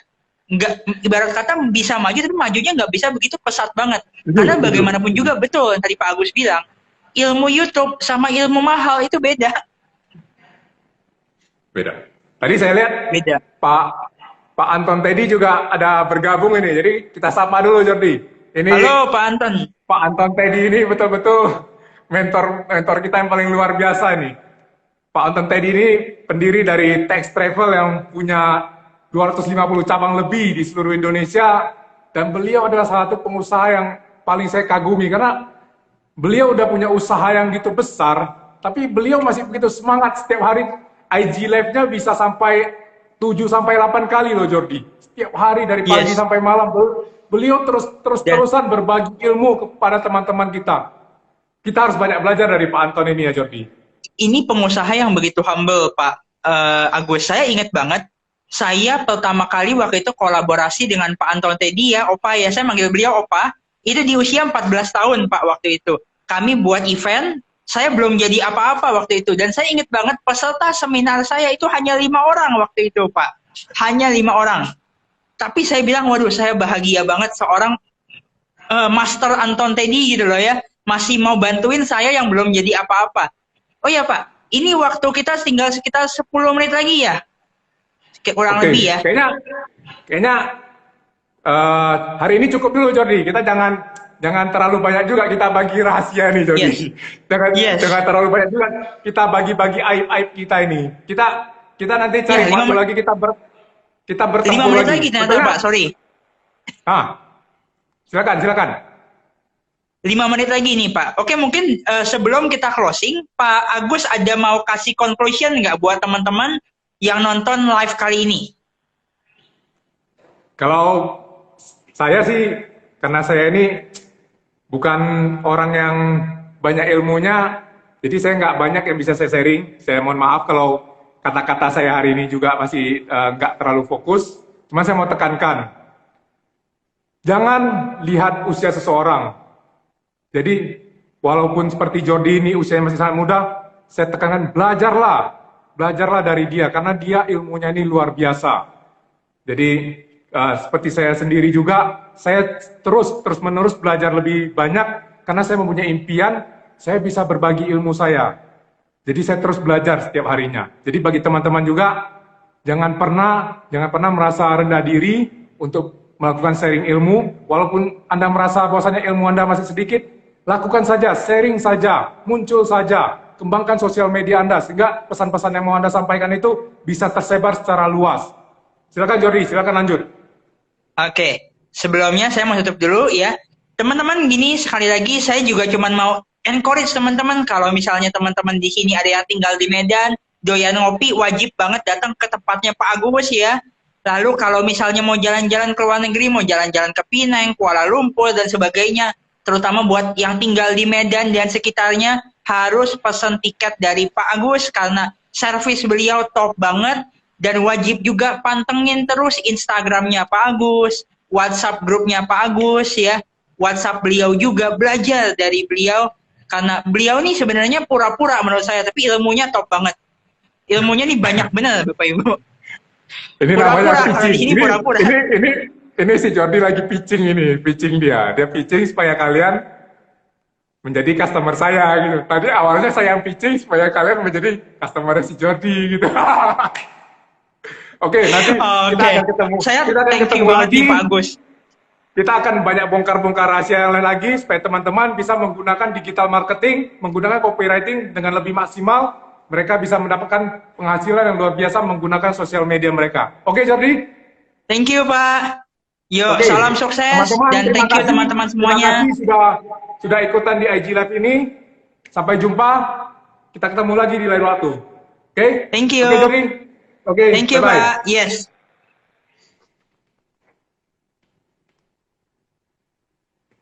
nggak, ibarat kata bisa maju, tapi majunya nggak bisa begitu pesat banget. Karena bagaimanapun juga betul tadi Pak Agus bilang, ilmu YouTube sama ilmu mahal itu beda. Beda. Tadi saya lihat beda. Pak Anton Teddy juga ada bergabung ini, jadi kita sapa dulu Jordi. Ini halo Pak Anton. Pak Anton Teddy ini betul-betul mentor kita yang paling luar biasa nih. Pak Anton Teddy ini pendiri dari Text Travel yang punya 250 cabang lebih di seluruh Indonesia, dan beliau adalah salah satu pengusaha yang paling saya kagumi karena beliau udah punya usaha yang gitu besar, tapi beliau masih begitu semangat setiap hari. IG Live-nya bisa sampai 7 sampai 8 kali loh Jordi. Setiap hari dari pagi Yes. sampai malam beliau Dan terus-terusan berbagi ilmu kepada teman-teman kita. Kita harus banyak belajar dari Pak Anton ini ya Jordi. ini pengusaha yang begitu humble, Pak Agus. Saya ingat banget, saya pertama kali waktu itu kolaborasi dengan Pak Anton Teddy ya, Opa ya, saya manggil beliau Opa, itu di usia 14 tahun Pak waktu itu. Kami buat event, saya belum jadi apa-apa waktu itu, dan saya ingat banget peserta seminar saya itu hanya 5 orang waktu itu Pak, hanya 5 orang. Tapi saya bilang, waduh saya bahagia banget seorang Master Anton Teddy gitu loh ya, masih mau bantuin saya yang belum jadi apa-apa. Oh ya Pak, ini waktu kita tinggal sekitar 10 menit lagi ya? Kurang Oke, lebih ya. kayaknya hari ini cukup dulu Jordi. Kita jangan terlalu banyak juga kita bagi rahasia nih Jordi. Yes. Yes. Jangan terlalu banyak juga kita bagi-bagi aib-aib kita ini. Kita nanti cari Ya, waktu lagi kita 5 bertempur menit lagi. lagi ternyata Pak, sorry. Silakan. 5 menit lagi nih Pak. Oke, mungkin sebelum kita closing, Pak Agus ada mau kasih conclusion nggak buat teman-teman yang nonton live kali ini? Kalau saya sih, karena saya ini bukan orang yang banyak ilmunya, jadi saya nggak banyak yang bisa saya sharing. Saya mohon maaf kalau kata-kata saya hari ini juga masih nggak terlalu fokus. Cuma saya mau tekankan, jangan lihat usia seseorang. Jadi walaupun seperti Jordi ini usianya masih sangat muda, saya tekankan belajarlah dari dia, karena dia ilmunya ini luar biasa. Jadi seperti saya sendiri juga, saya terus-menerus belajar lebih banyak karena saya mempunyai impian, saya bisa berbagi ilmu saya. Jadi saya terus belajar setiap harinya. Jadi bagi teman-teman juga, jangan pernah merasa rendah diri untuk melakukan sharing ilmu. Walaupun Anda merasa bahwasanya ilmu Anda masih sedikit, lakukan saja, sharing saja, muncul saja, kembangkan sosial media Anda sehingga pesan-pesan yang mau Anda sampaikan itu bisa tersebar secara luas. Silakan Jordi, silakan lanjut. Oke, sebelumnya saya mau tutup dulu ya. Teman-teman, gini sekali lagi saya juga cuma mau encourage teman-teman, kalau misalnya teman-teman di sini ada yang tinggal di Medan, doyan ngopi, wajib banget datang ke tempatnya Pak Agus ya. Lalu kalau misalnya mau jalan-jalan ke luar negeri, mau jalan-jalan ke Penang, Kuala Lumpur dan sebagainya, terutama buat yang tinggal di Medan dan sekitarnya, harus pesan tiket dari Pak Agus karena servis beliau top banget. Dan wajib juga pantengin terus Instagramnya Pak Agus, WhatsApp grupnya Pak Agus ya, WhatsApp beliau juga, belajar dari beliau karena beliau nih sebenarnya pura-pura menurut saya, tapi ilmunya top banget. Ilmunya nih banyak bener Bapak Ibu. Ini Pura-pura, namanya kalau di pitching. sini pura-pura. Ini si Jordi lagi pitching dia. Dia pitching supaya kalian menjadi customer saya gitu. Tadi awalnya saya yang pitching supaya kalian menjadi customer si Jordi gitu. Oke, nanti kita akan ketemu. Saya Kita akan thank you ketemu banget lagi. nih Pak Agus. Kita akan banyak bongkar-bongkar rahasia yang lain lagi supaya teman-teman bisa menggunakan digital marketing, menggunakan copywriting dengan lebih maksimal. Mereka bisa mendapatkan penghasilan yang luar biasa menggunakan sosial media mereka. Oke, Jordi? Thank you Pak. Yuk, Oke. salam sukses Teman-teman, dan terima thank you kasih. teman-teman semuanya. Terima kasih sudah ikutan di IG Live ini. Sampai jumpa. Kita ketemu lagi di lain waktu. Oke? Thank you. Oke, Jordi? Oke, Thank you bye-bye. Pak. Yes.